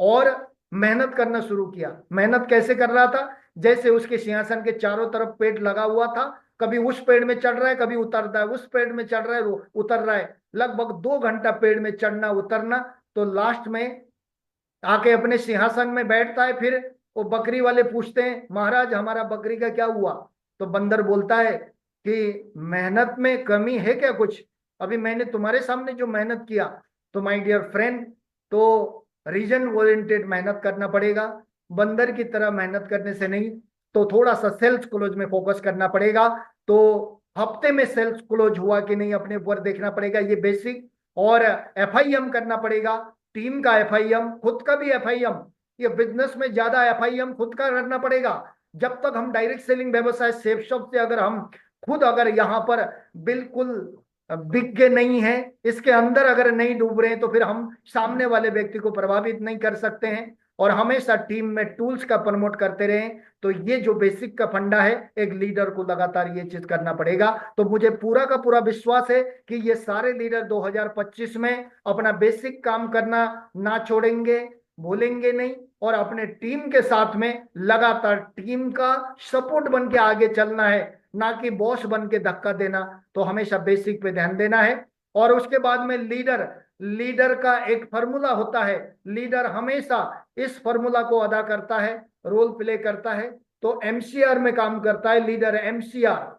और मेहनत करना शुरू किया। मेहनत कैसे कर रहा था? जैसे उसके सिंहासन के चारों तरफ पेड़ लगा हुआ था, कभी उस पेड़ में चढ़ रहा है, कभी उतर रहा है, उस पेड़ में चढ़ रहा है, उतर रहा है, लगभग 2 घंटा पेड़ में चढ़ना उतरना। तो लास्ट में आके अपने सिंहासन में बैठता है। फिर वो बकरी वाले पूछते हैं, महाराज हमारा बकरी का क्या हुआ? तो बंदर बोलता है कि मेहनत में कमी है क्या कुछ? अभी मैंने तुम्हारे सामने जो मेहनत किया। तो माय डियर फ्रेंड, तो रीजन ओरिएंटेड मेहनत करना पड़ेगा, बंदर की तरह मेहनत करने से नहीं। तो थोड़ा सा सेल्स क्लोज में फोकस करना पड़ेगा। तो हफ्ते में सेल्स क्लोज हुआ कि नहीं अपने ऊपर देखना पड़ेगा, ये बेसिक। और एफआईएम करना पड़ेगा, टीम का एफआईएम, खुद का भी एफआईएम। ये बिजनेस में ज्यादा एफआईएम खुद का करना पड़ेगा। जब तक हम डायरेक्ट सेलिंग व्यवसाय सेफ शॉप से अगर हम खुद अगर यहाँ पर बिल्कुल बिक के नहीं है, इसके अंदर अगर नहीं डूब रहे हैं, तो फिर हम सामने वाले व्यक्ति को प्रभावित नहीं कर सकते हैं। और हमेशा टीम में टूल्स का प्रमोट करते रहें। तो ये जो बेसिक का फंडा है, एक लीडर को लगातार ये चीज करना पड़ेगा। तो मुझे पूरा का पूरा विश्वास है कि ये सारे लीडर 2025 में अपना बेसिक काम करना ना छोड़ेंगे, भूलेंगे नहीं, और अपने टीम के साथ में लगातार टीम का सपोर्ट बन के आगे चलना है, ना कि बॉस बन के धक्का देना। तो हमेशा बेसिक पे ध्यान देना है। और उसके बाद में लीडर, लीडर का एक फॉर्मूला होता है, लीडर हमेशा इस फॉर्मूला को अदा करता है, रोल प्ले करता है। तो एमसीआर में काम करता है लीडर, एमसीआर।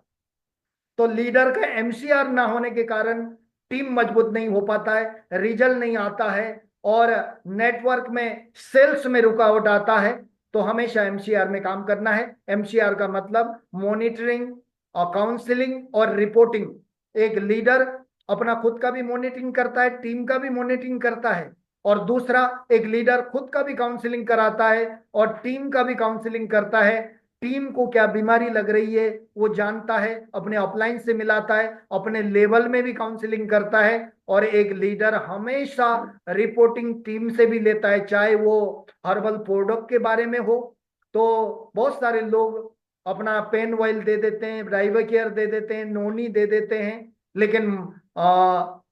तो लीडर का एमसीआर ना होने के कारण टीम मजबूत नहीं हो पाता है, रिजल्ट नहीं आता है, और नेटवर्क में सेल्स में रुकावट आता है। तो हमेशा एमसीआर में काम करना है। एमसीआर का मतलब मॉनिटरिंग और काउंसलिंग और रिपोर्टिंग। एक लीडर अपना खुद का भी मॉनिटरिंग करता है, टीम का भी मॉनिटरिंग करता है, और दूसरा एक लीडर खुद का भी काउंसलिंग कराता है और टीम का भी काउंसलिंग करता है। टीम को क्या बीमारी लग रही है वो जानता है, अपने अपलाइन से मिलाता है, अपने लेवल में भी काउंसलिंग करता है। और एक लीडर हमेशा रिपोर्टिंग टीम से भी लेता है, चाहे वो हर्बल प्रोडक्ट के बारे में हो। तो बहुत सारे लोग अपना पेन ऑयल दे देते हैं, राइवोकेयर दे देते हैं, नोनी दे देते हैं, लेकिन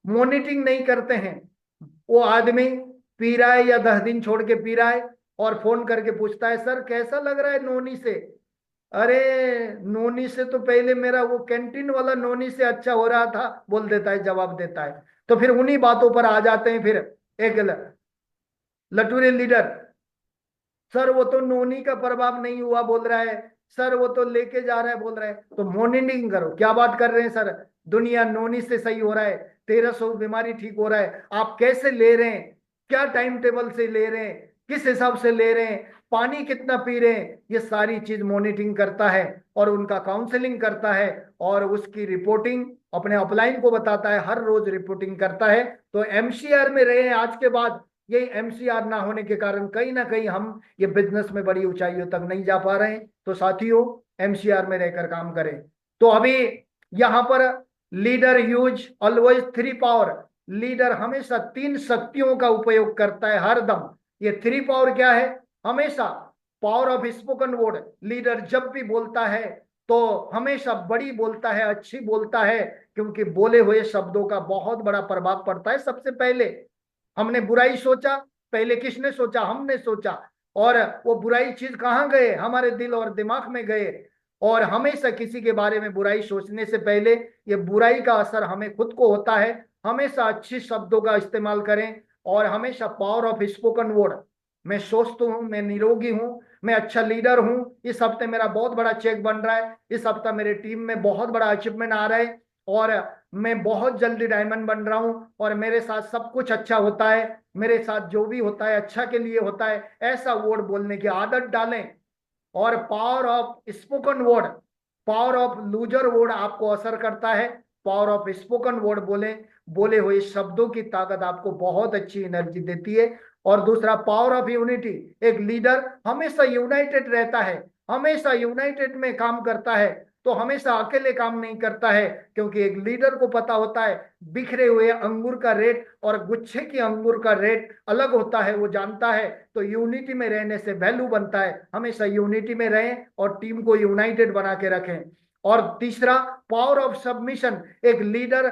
मॉनिटरिंग नहीं करते हैं। वो आदमी पी रहा है या 10 दिन छोड़ के पी रहा है और फोन करके पूछता है, सर कैसा लग रहा है नोनी से? अरे नोनी से तो पहले मेरा वो कैंटीन वाला नोनी से अच्छा हो रहा था, बोल देता है, जवाब देता है। तो फिर उन्हीं बातों पर आ जाते हैं फिर एक लटूरे लीडर। सर वो तो नोनी का प्रभाव नहीं हुआ बोल रहा है, सर वो तो लेके जा रहा है बोल रहा है। तो मॉनिटरिंग करो, क्या बात कर रहे हैं सर? दुनिया नोनी से सही हो रहा है, 1300 बीमारी ठीक हो रहा है, आप कैसे ले रहे हैं, क्या टाइम टेबल से ले रहे हैं, किस हिसाब से ले रहे हैं, पानी कितना पी रहे हैं, ये सारी चीज मॉनिटरिंग करता है और उनका काउंसलिंग करता है और उसकी रिपोर्टिंग अपने अपलाइन को बताता है, हर रोज रिपोर्टिंग करता है। तो एमसीआर में रहे हैं आज के बाद। यही एमसीआर ना होने के कारण कहीं ना कहीं हम ये बिजनेस में बड़ी ऊंचाइयों तक नहीं जा पा रहे हैं। तो साथियों, एमसीआर में रहकर काम करें। तो अभी यहां पर leader use always 3 power. Leader हमेशा 3 शक्तियों का उपयोग करता है हरदम। ये 3 पावर क्या है? हमेशा power of spoken word. Leader जब भी बोलता है तो हमेशा बड़ी बोलता है, अच्छी बोलता है, क्योंकि बोले हुए शब्दों का बहुत बड़ा प्रभाव पड़ता है। सबसे पहले हमने बुराई सोचा, पहले किसने सोचा? हमने सोचा। और वो बुराई चीज कहाँ गए? हमारे दिल और दिमाग में गए। और हमेशा किसी के बारे में बुराई सोचने से पहले ये बुराई का असर हमें खुद को होता है। हमेशा अच्छी शब्दों का इस्तेमाल करें और हमेशा पावर ऑफ स्पोकन वर्ड। मैं स्वस्थ हूँ, मैं निरोगी हूँ, मैं अच्छा लीडर हूँ, इस हफ्ते मेरा बहुत बड़ा चेक बन रहा है, इस हफ्ता मेरे टीम में बहुत बड़ा अचीवमेंट आ रहा है, और मैं बहुत जल्दी डायमंड बन रहा हूँ, और मेरे साथ सब कुछ अच्छा होता है, मेरे साथ जो भी होता है अच्छा के लिए होता है, ऐसा वर्ड बोलने की आदत डालें। और power of spoken word, power of loser word आपको असर करता है। पावर ऑफ स्पोकन वर्ड बोले, बोले हुए शब्दों की ताकत आपको बहुत अच्छी एनर्जी देती है। और दूसरा पावर ऑफ यूनिटी। एक लीडर हमेशा यूनाइटेड रहता है, हमेशा यूनाइटेड में काम करता है, तो हमेशा अकेले काम नहीं करता है, क्योंकि एक लीडर को पता होता है बिखरे हुए अंगूर का रेट और गुच्छे की अंगूर का रेट अलग होता है, वो जानता है। तो यूनिटी में रहने से वैल्यू बनता है। हमेशा यूनिटी में रहें और टीम को यूनाइटेड बना के रखें। और तीसरा, पावर ऑफ सबमिशन। एक लीडर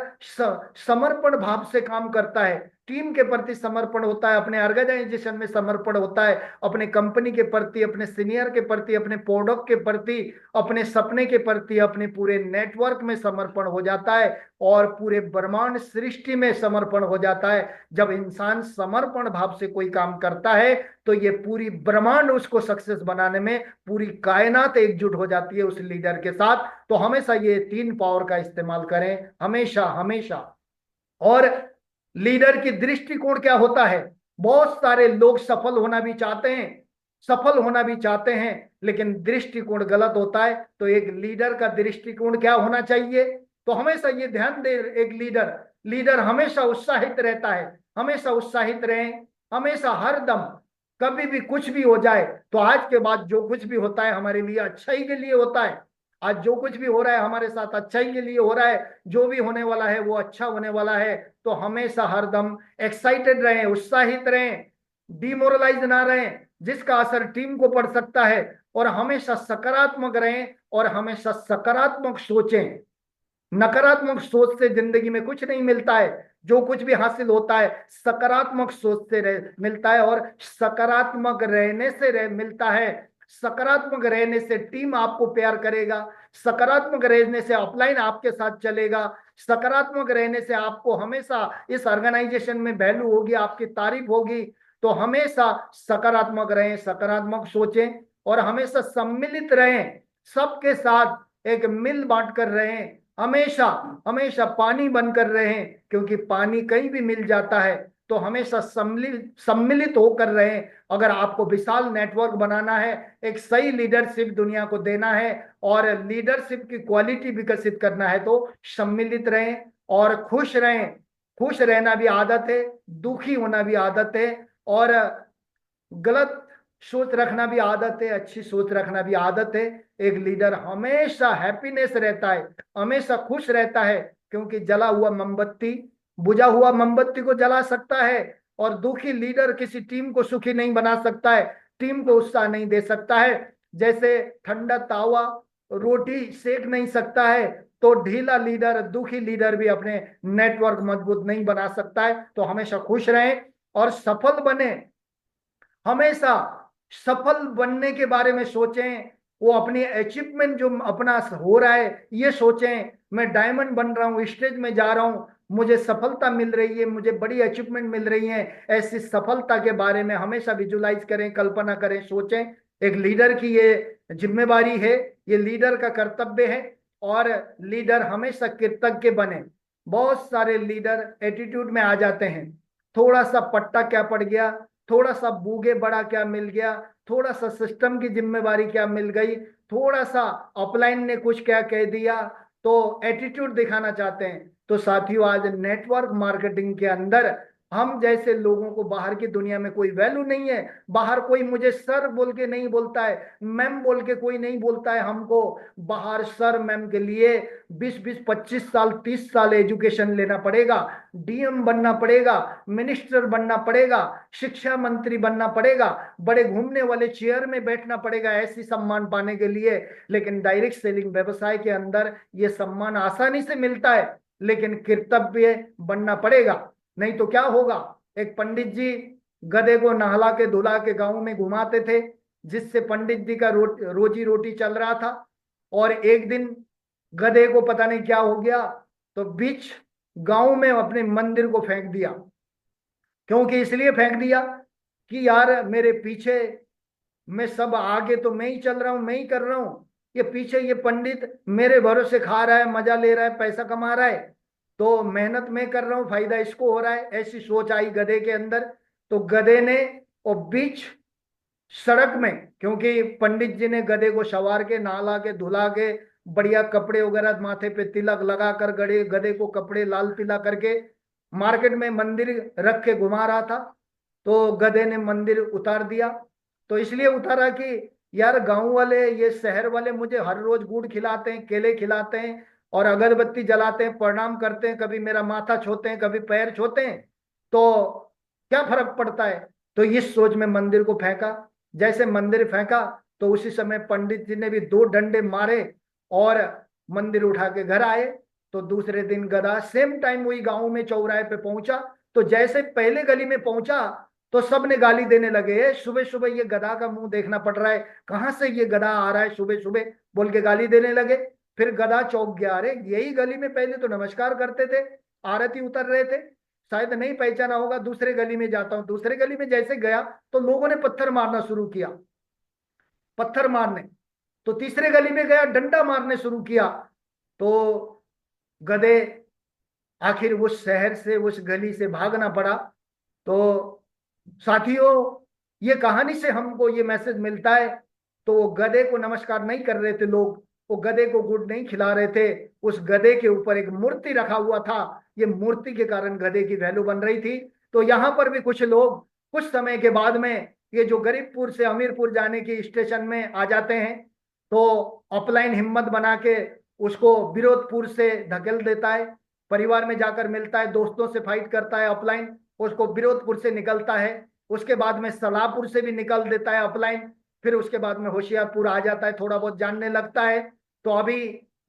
समर्पण भाव से काम करता है, टीम के प्रति समर्पण होता है, अपने ऑर्गेनाइजेशन में समर्पण होता है, अपने कंपनी के प्रति, अपने सीनियर के प्रति, अपने प्रोडक्ट के प्रति, अपने सपने के प्रति, अपने पूरे नेटवर्क में समर्पण हो जाता है और पूरे ब्रह्मांड सृष्टि में समर्पण हो जाता है। जब इंसान समर्पण भाव से कोई काम करता है तो ये पूरी ब्रह्मांड उसको सक्सेस बनाने में, पूरी कायनात एकजुट हो जाती है उस लीडर के साथ। तो हमेशा ये 3 पावर का इस्तेमाल करें, हमेशा हमेशा। और लीडर की दृष्टिकोण क्या होता है? बहुत सारे लोग सफल होना भी चाहते हैं, सफल होना भी चाहते हैं, लेकिन दृष्टिकोण गलत होता है। तो एक लीडर का दृष्टिकोण क्या होना चाहिए? तो हमेशा ये ध्यान दे एक लीडर, लीडर हमेशा उत्साहित रहता है, हमेशा उत्साहित रहें, हमेशा हर दम। कभी भी कुछ भी हो जाए तो आज के बाद जो कुछ भी होता है हमारे लिए अच्छाई के लिए होता है। आज जो कुछ भी हो रहा है हमारे साथ अच्छाई के लिए हो रहा है, जो भी होने वाला है वो अच्छा होने वाला है। तो हमेशा हरदम एक्साइटेड रहें, उत्साहित रहें, डिमोरलाइज ना रहें, जिसका असर टीम को पड़ सकता है। और हमेशा सकारात्मक रहें और हमेशा सकारात्मक सोचें। नकारात्मक सोच से जिंदगी में कुछ नहीं मिलता है। जो कुछ भी हासिल होता है सकारात्मक सोच से मिलता है, और सकारात्मक रहने से मिलता है। सकारात्मक रहने से टीम आपको प्यार करेगा, सकारात्मक रहने से अपलाइन आपके साथ चलेगा, सकारात्मक रहने से आपको हमेशा इस ऑर्गेनाइजेशन में वैल्यू होगी, आपकी तारीफ होगी। तो हमेशा सकारात्मक रहें, सकारात्मक सोचें और हमेशा सम्मिलित रहें, सबके साथ एक मिल बांट कर रहें। हमेशा हमेशा पानी बनकर रहें, क्योंकि पानी कहीं भी मिल जाता है। तो हमेशा सम्मिलित सम्मिलित होकर रहें। अगर आपको विशाल नेटवर्क बनाना है, एक सही लीडरशिप दुनिया को देना है और लीडरशिप की क्वालिटी विकसित करना है, तो सम्मिलित रहें और खुश रहें। खुश रहना भी आदत है, दुखी होना भी आदत है, और गलत सोच रखना भी आदत है, अच्छी सोच रखना भी आदत है। एक लीडर हमेशा हैप्पीनेस रहता है, हमेशा खुश रहता है, क्योंकि जला हुआ मोमबत्ती बुझा हुआ मोमबत्ती को जला सकता है। और दुखी लीडर किसी टीम को सुखी नहीं बना सकता है, टीम को उत्साह नहीं दे सकता है। जैसे ठंडा तावा रोटी सेक नहीं सकता है, तो ढीला लीडर, दुखी लीडर भी अपने नेटवर्क मजबूत नहीं बना सकता है। तो हमेशा खुश रहें और सफल बने। हमेशा सफल बनने के बारे में सोचें, वो अपनी अचीवमेंट जो अपना हो रहा है ये सोचें। मैं डायमंड बन रहा हूँ, स्टेज में जा रहा हूँ, मुझे सफलता मिल रही है, मुझे बड़ी अचीवमेंट मिल रही है। ऐसी सफलता के बारे में हमेशा विजुलाइज करें, कल्पना करें, सोचें। एक लीडर की ये जिम्मेवारी है, ये लीडर का कर्तव्य है। और लीडर हमेशा कृतज्ञ बने। बहुत सारे लीडर एटीट्यूड में आ जाते हैं, थोड़ा सा पट्टा क्या पड़ गया, थोड़ा सा बूगे बड़ा क्या मिल गया, थोड़ा सा सिस्टम की जिम्मेवारी क्या मिल गई, थोड़ा सा अपलाइन ने कुछ क्या कह दिया, तो एटीट्यूड दिखाना चाहते हैं। तो साथियों, आज नेटवर्क मार्केटिंग के अंदर हम जैसे लोगों को बाहर की दुनिया में कोई वैल्यू नहीं है। बाहर कोई मुझे सर बोल के नहीं बोलता है, मैम बोल के कोई नहीं बोलता है हमको। बाहर सर मैम के लिए 20-20 25 साल 30 साल एजुकेशन लेना पड़ेगा, डीएम बनना पड़ेगा, मिनिस्टर बनना पड़ेगा, शिक्षा मंत्री बनना पड़ेगा, बड़े घूमने वाले चेयर में बैठना पड़ेगा ऐसी सम्मान पाने के लिए। लेकिन डायरेक्ट सेलिंग व्यवसाय के अंदर ये सम्मान आसानी से मिलता है, लेकिन कर्तव्य बनना पड़ेगा। नहीं तो क्या होगा। एक पंडित जी गधे को नहला के धुला के गांव में घुमाते थे, जिससे पंडित जी का रोजी रोटी चल रहा था। और एक दिन गधे को पता नहीं क्या हो गया, तो बीच गांव में अपने मंदिर को फेंक दिया। क्योंकि इसलिए फेंक दिया कि यार मेरे पीछे, मैं सब आगे तो मैं ही चल रहा हूं, मैं ही कर रहा हूं, ये पीछे ये पंडित मेरे भरोसे खा रहा है, मजा ले रहा है, पैसा कमा रहा है, तो मेहनत मैं कर रहा हूं, फायदा इसको हो रहा है। ऐसी सोच आई गधे के अंदर। तो गधे ने वो बीच सड़क में, क्योंकि पंडित जी ने गधे को सवार के नहला के धुला के बढ़िया कपड़े वगैरह माथे पे तिलक लगा कर गधे गधे को कपड़े लाल पीला करके मार्केट में मंदिर रख के घुमा रहा था। तो गधे ने मंदिर उतार दिया। तो इसलिए उतारा कि यार गांव वाले, ये शहर वाले मुझे हर रोज गुड़ खिलाते हैं, केले खिलाते हैं और अगरबत्ती जलाते हैं, प्रणाम करते हैं, कभी मेरा माथा छूते हैं, कभी पैर छूते हैं, तो क्या फर्क पड़ता है। तो इस सोच में मंदिर को फेंका। जैसे मंदिर फेंका, तो उसी समय पंडित जी ने भी 2 डंडे मारे और मंदिर उठा के घर आए। तो दूसरे दिन गधा सेम टाइम वही गांव में चौराहे पे पहुंचा। तो जैसे पहले गली में पहुंचा, तो सब ने गाली देने लगे, सुबह सुबह ये गधा का मुंह देखना पड़ रहा है, कहां से ये गधा आ रहा है सुबह सुबह, बोल के गाली देने लगे। फिर गधा चौंक गया, अरे यही गली में पहले तो नमस्कार करते थे, आरती उतर रहे थे, शायद नहीं पहचाना होगा, दूसरे गली में जाता हूँ। दूसरे गली में जैसे गया, तो लोगों ने पत्थर मारना शुरू किया, पत्थर मारने। तो तीसरे गली में गया, डंडा मारने शुरू किया। तो गधे आखिर उस शहर से, उस गली से भागना पड़ा। तो साथियों, ये कहानी से हमको ये मैसेज मिलता है। तो वो गधे को नमस्कार नहीं कर रहे थे लोग, वो गधे को गुड़ नहीं खिला रहे थे, उस गधे के ऊपर एक मूर्ति रखा हुआ था, ये मूर्ति के कारण गधे की वैल्यू बन रही थी। तो यहाँ पर भी कुछ लोग कुछ समय के बाद में, ये जो गरीबपुर से हमीरपुर जाने की स्टेशन में आ जाते हैं, तो अपलाइन हिम्मत बना के उसको विरोधपुर से धकेल देता है, परिवार में जाकर मिलता है, दोस्तों से फाइट करता है अपलाइन, उसको विरोधपुर से निकलता है। उसके बाद में सलाहपुर से भी निकल देता है अपलाइन। फिर उसके बाद में होशियारपुर आ जाता है, थोड़ा बहुत जानने लगता है। तो अभी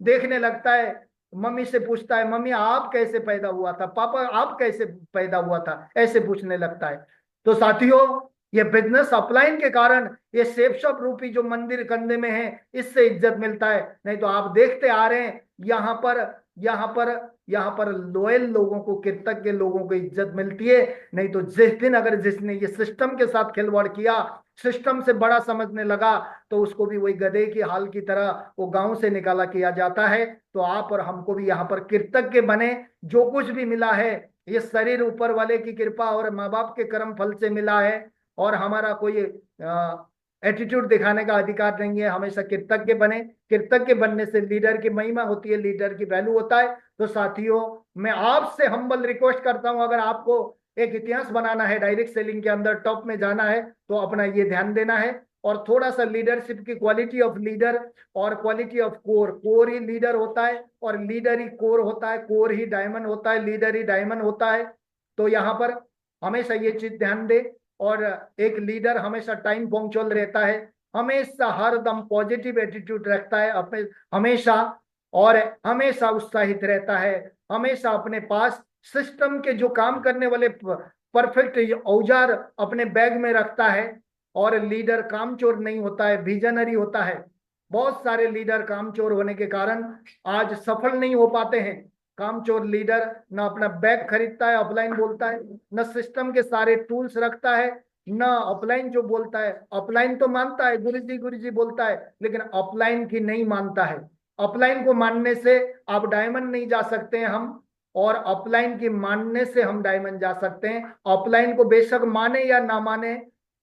देखने लगता है, मम्मी से पूछता है, मम्मी आप कैसे पैदा हुआ था, पापा आप कैसे पैदा हुआ था, ऐसे पूछने लगता है। तो साथियों, ये बिजनेस अपलाइन के कारण, ये सेफ शॉप रूपी जो मंदिर कंधे में है, इससे इज्जत मिलता है। नहीं तो आप देखते आ रहे हैं, यहाँ पर यहाँ पर यहाँ पर लोयल लोगों को, कृतज्ञ लोगों को इज्जत मिलती है। नहीं तो जिस दिन अगर जिसने ये सिस्टम के साथ खिलवाड़ किया, सिस्टम से बड़ा समझने लगा, तो उसको भी वही गधे की हाल की तरह वो गांव से निकाला किया जाता है। तो आप और हमको भी यहाँ पर कृतज्ञ बने। जो कुछ भी मिला है, ये शरीर ऊपर वाले की कृपा और माँ बाप के कर्म फल से मिला है, और हमारा कोई एटीट्यूड दिखाने का अधिकार नहीं है। हमेशा कृतज्ञ बने। कृतज्ञ बनने से लीडर की महिमा होती है, लीडर की वैल्यू होता है। तो साथियों, मैं आपसे हम्बल रिक्वेस्ट करता हूं, अगर आपको एक इतिहास बनाना है, डायरेक्ट सेलिंग के अंदर टॉप में जाना है, तो अपना ये ध्यान देना है। और थोड़ा सा लीडरशिप की क्वालिटी ऑफ लीडर और quality of core, core he leader होता है और लीडर ही कोर होता है, कोर ही डायमंड होता है, लीडर ही डायमंड होता है। तो यहाँ पर हमेशा ये चीज ध्यान दे। और एक लीडर हमेशा टाइम पंक्चुअल रहता है, हमेशा हर दम पॉजिटिव एटीट्यूड रखता है अपने, हमेशा, और हमेशा उत्साहित रहता है, हमेशा अपने पास सिस्टम के जो काम करने वाले परफेक्ट औजार अपने बैग में रखता है। और लीडर कामचोर नहीं होता है, विजनरी होता है। बहुत सारे लीडर कामचोर होने के कारण आज सफल नहीं हो पाते हैं। कामचोर लीडर ना अपना बैग खरीदता है, अपलाइन बोलता है, न सिस्टम के सारे टूल्स रखता है, ना अपलाइन जो बोलता है, अपलाइन तो मानता है, गुरु जी बोलता है, लेकिन अपलाइन की नहीं मानता है। अपलाइन को मानने से आप डायमंड नहीं जा सकते हैं हम, और अपलाइन की मानने से हम डायमंड जा सकते हैं। अपलाइन को बेशक माने या ना माने,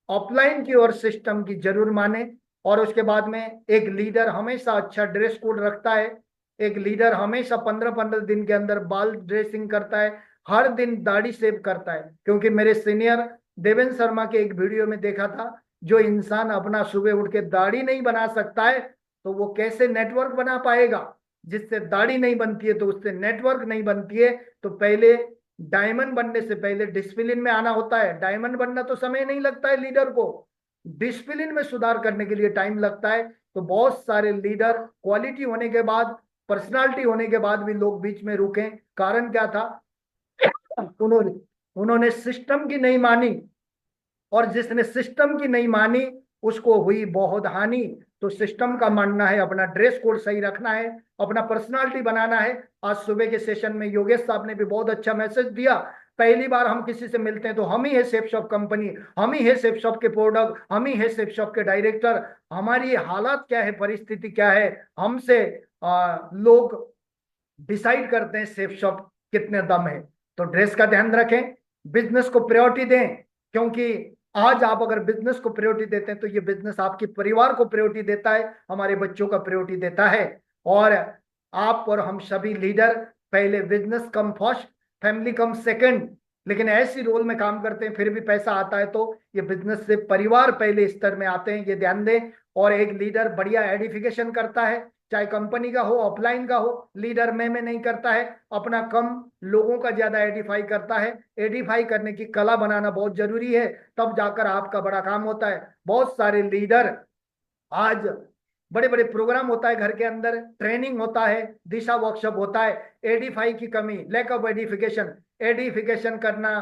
अपलाइन की और सिस्टम की जरूर माने। और उसके बाद में एक लीडर हमेशा अच्छा ड्रेस कोड रखता है, एक लीडर हमेशा 15-15 दिन के अंदर बाल ड्रेसिंग करता है, हर दिन दाढ़ी शेव करता है। क्योंकि मेरे सीनियर देवेंद्र शर्मा के एक वीडियो में देखा था, जो इंसान अपना सुबह उठ के दाढ़ी नहीं बना सकता है, तो वो कैसे नेटवर्क बना पाएगा। जिससे दाढ़ी नहीं बनती है तो उससे नेटवर्क नहीं बनती है। तो पहले डायमंड बनने से पहले डिसिप्लिन में आना होता है। डायमंड बनना तो समय नहीं लगता है लीडर को, डिसिप्लिन में सुधार करने के लिए टाइम लगता है। तो बहुत सारे लीडर क्वालिटी होने के बाद, पर्सनालिटी होने के बाद भी लोग बीच में रुके। कारण क्या था, उन्होंने उन्होंने सिस्टम की नहीं मानी, और जिसने सिस्टम की नहीं मानी उसको हुई बहुत हानि। तो सिस्टम का मानना है, अपना ड्रेस कोड सही रखना है, अपना पर्सनालिटी बनाना है। आज सुबह के सेशन में योगेश साहब ने भी बहुत अच्छा मैसेज दिया। पहली बार हम किसी से मिलते हैं तो हम ही है सेफ शॉप कंपनी, हम ही है सेफ शॉप के प्रोडक्ट, हम ही है सेफ शॉप के डायरेक्टर। हमारी हालात क्या है, परिस्थिति क्या है, हमसे लोग डिसाइड करते हैं सेफ शॉप कितने दम है। तो ड्रेस का ध्यान रखें, बिजनेस को प्रायोरिटी दें। क्योंकि आज आप अगर बिजनेस को प्रायोरिटी देते हैं तो ये बिजनेस आपके परिवार को प्रायोरिटी देता है, हमारे बच्चों का प्रायोरिटी देता है। और आप और हम सभी लीडर पहले बिजनेस कम फर्स्ट, फैमिली कम सेकंड, लेकिन ऐसी रोल में काम करते हैं फिर भी पैसा आता है, तो ये बिजनेस से परिवार पहले स्तर में आते हैं, ये ध्यान दें। और एक लीडर बढ़िया एडिफिकेशन करता है, चाहे कंपनी का हो, ऑफलाइन का हो। लीडर में नहीं करता है, अपना कम लोगों का ज्यादा एडिफाई करता है। एडिफाई करने की कला बनाना बहुत जरूरी है, तब जाकर आपका बड़ा काम होता है। बहुत सारे लीडर आज, बड़े बड़े प्रोग्राम होता है घर के अंदर, ट्रेनिंग होता है, दिशा वर्कशॉप होता है, एडिफाई की कमी, लैक ऑफ एडिफिकेशन, एडिफिकेशन करना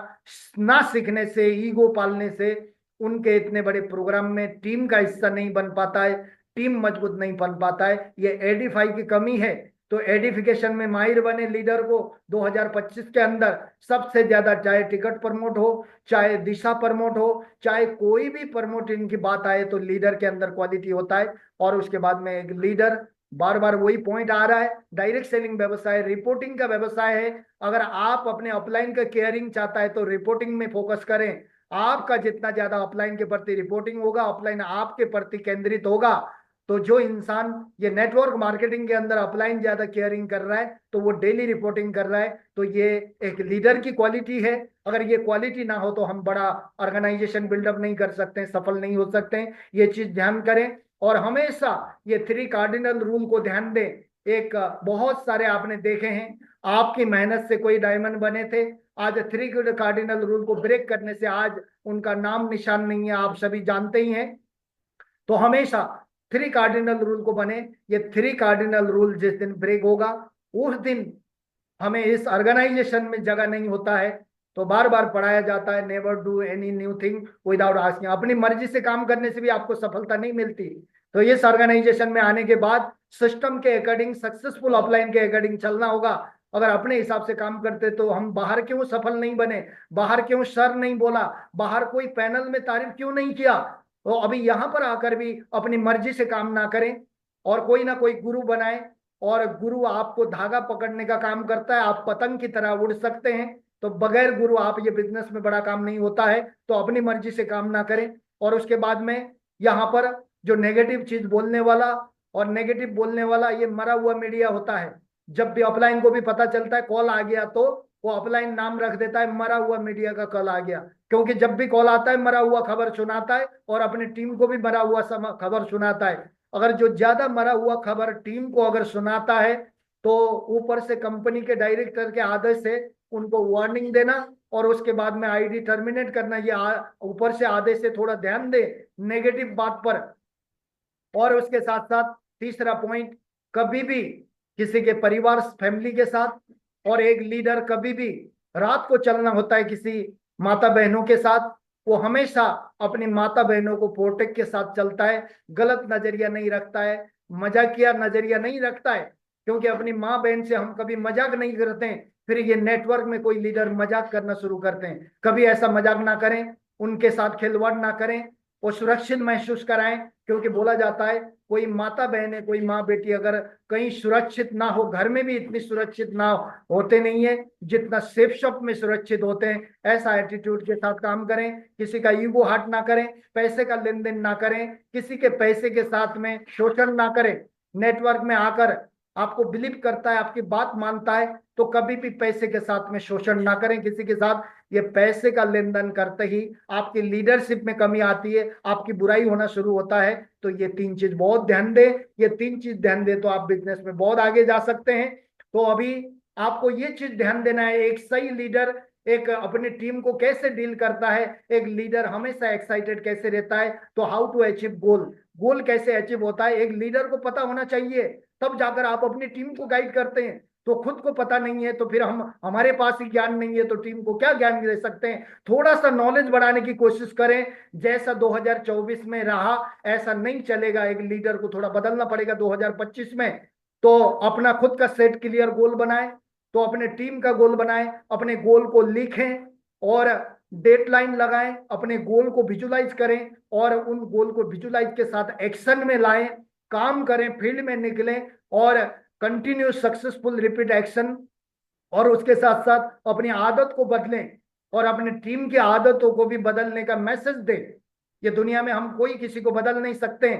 ना सीखने से, ईगो पालने से उनके इतने बड़े प्रोग्राम में टीम का हिस्सा नहीं बन पाता है, टीम मजबूत नहीं बन पाता है। ये एडिफाई की कमी है। तो एडिफिकेशन में माहिर बने लीडर को 2025 के अंदर सबसे ज्यादा, चाहे टिकट प्रमोट हो, चाहे दिशा प्रमोट हो, चाहे कोई भी प्रमोट इनकी बात आए, तो लीडर के अंदर क्वालिटी होता है। और उसके बाद में एक लीडर, बार बार वही पॉइंट आ रहा है, डायरेक्ट सेलिंग व्यवसाय, रिपोर्टिंग का व्यवसाय है। अगर आप अपने अपलाइन का केयरिंग चाहता है तो रिपोर्टिंग में फोकस करें। आपका जितना ज्यादा अपलाइन के प्रति रिपोर्टिंग होगा, अपलाइन आपके प्रति केंद्रित होगा, तो जो इंसान ये नेटवर्क मार्केटिंग के अंदर अपलाइन ज्यादा केयरिंग कर रहा है तो वो डेली रिपोर्टिंग कर रहा है, तो ये एक लीडर की क्वालिटी है। अगर ये क्वालिटी ना हो तो हम बड़ा ऑर्गेनाइजेशन बिल्डअप नहीं कर सकते हैं, सफल नहीं हो सकते हैं। ये चीज ध्यान करें। और हमेशा ये 3 कार्डिनल रूल को ध्यान दें। एक बहुत सारे आपने देखे हैं, आपकी मेहनत से कोई डायमंड बने थे, आज 3 कार्डिनल रूल को ब्रेक करने से आज उनका नाम निशान नहीं है, आप सभी जानते ही हैं। तो हमेशा 3 कार्डिनल रूल को बने। ये 3 कार्डिनल रूल जिस दिन ब्रेक होगा, उस दिन हमें इस ऑर्गेनाइजेशन में जगह नहीं होता है। तो बार बार पढ़ाया जाता है, never do any new thing without asking. अपनी मर्जी से काम करने से भी आपको सफलता नहीं मिलती। तो इस ऑर्गेनाइजेशन में आने के बाद सिस्टम के अकॉर्डिंग, सक्सेसफुल अपलाइन के अकॉर्डिंग चलना होगा। अगर अपने हिसाब से काम करते तो हम बाहर क्यों सफल नहीं बने, बाहर क्यों सर नहीं बोला, बाहर कोई पैनल में तारीफ क्यों नहीं किया। तो अभी यहाँ पर आकर भी अपनी मर्जी से काम ना करें और कोई ना कोई गुरु बनाए। और गुरु आपको धागा पकड़ने का काम करता है, आप पतंग की तरह उड़ सकते हैं। तो बगैर गुरु आप ये बिजनेस में बड़ा काम नहीं होता है। तो अपनी मर्जी से काम ना करें। और उसके बाद में यहाँ पर जो नेगेटिव चीज बोलने वाला, और नेगेटिव बोलने वाला ये मरा हुआ मीडिया होता है। जब भी अपलाइन को भी पता चलता है कॉल आ गया तो वो अपलाइन नाम रख देता है, मरा हुआ मीडिया का कॉल आ गया। क्योंकि जब भी कॉल आता है मरा हुआ खबर सुनाता है और अपनी टीम को भी मरा हुआ खबर सुनाता है। अगर जो ज्यादा मरा हुआ खबर टीम को अगर सुनाता है तो ऊपर से कंपनी के डायरेक्टर के आदेश से उनको वार्निंग देना और उसके बाद में आईडी टर्मिनेट करना, ये ऊपर से आदेश से थोड़ा ध्यान दे नेगेटिव बात पर। और उसके साथ साथ तीसरा पॉइंट, कभी भी किसी के परिवार फैमिली के साथ, और एक लीडर कभी भी रात को चलना होता है किसी माता बहनों के साथ, वो हमेशा अपनी माता बहनों को प्रोटेक्ट के साथ चलता है, गलत नजरिया नहीं रखता है, मजाकिया नजरिया नहीं रखता है। क्योंकि अपनी माँ बहन से हम कभी मजाक नहीं करते हैं, फिर ये नेटवर्क में कोई लीडर मजाक करना शुरू करते हैं। कभी ऐसा मजाक ना करें, उनके साथ खिलवाड़ ना करें, वो सुरक्षित महसूस कराएं। क्योंकि बोला जाता है कोई माता बहन है, कोई माँ बेटी अगर कहीं सुरक्षित ना हो, घर में भी इतनी सुरक्षित ना होते नहीं है जितना सेफ शॉप में सुरक्षित होते हैं। ऐसा एटीट्यूड के साथ काम करें, किसी का ईगो हर्ट ना करें, पैसे का लेन देन ना करें, किसी के पैसे के साथ में शोषण ना करें। नेटवर्क में आकर आपको बिलीव करता है, आपकी बात मानता है, तो कभी भी पैसे के साथ में शोषण ना करें किसी के साथ। ये पैसे का लेन देन करते ही आपकी लीडरशिप में कमी आती है, आपकी बुराई होना शुरू होता है। तो ये तीन चीज बहुत ध्यान दे, ये तीन चीज ध्यान दे तो आप बिजनेस में बहुत आगे जा सकते हैं। तो अभी आपको ये चीज ध्यान देना है, एक सही लीडर एक अपनी टीम को कैसे डील करता है, एक लीडर हमेशा एक्साइटेड कैसे रहता है, तो हाउ टू अचीव गोल, गोल कैसे अचीव होता है एक लीडर को पता होना चाहिए। तब जाकर आप अपनी टीम को गाइड करते हैं। तो खुद को पता नहीं है तो फिर हम हमारे पास ही ज्ञान नहीं है तो टीम को क्या ज्ञान दे सकते हैं। थोड़ा सा नॉलेज बढ़ाने की कोशिश करें। जैसा 2024 में रहा ऐसा नहीं चलेगा, एक लीडर को थोड़ा बदलना पड़ेगा 2025 में। तो अपना खुद का सेट क्लियर गोल बनाए, तो अपने टीम का गोल बनाए, अपने गोल को लिखें और डेडलाइन लगाएं, अपने गोल को विजुलाइज करें और उन गोल को विजुलाइज के साथ एक्शन में लाएं, काम करें, फील्ड में निकलें और कंटिन्यूस सक्सेसफुल रिपीट एक्शन। और उसके साथ साथ अपनी आदत को बदलें और अपनी टीम की आदतों को भी बदलने का मैसेज दें। ये दुनिया में हम कोई किसी को बदल नहीं सकते,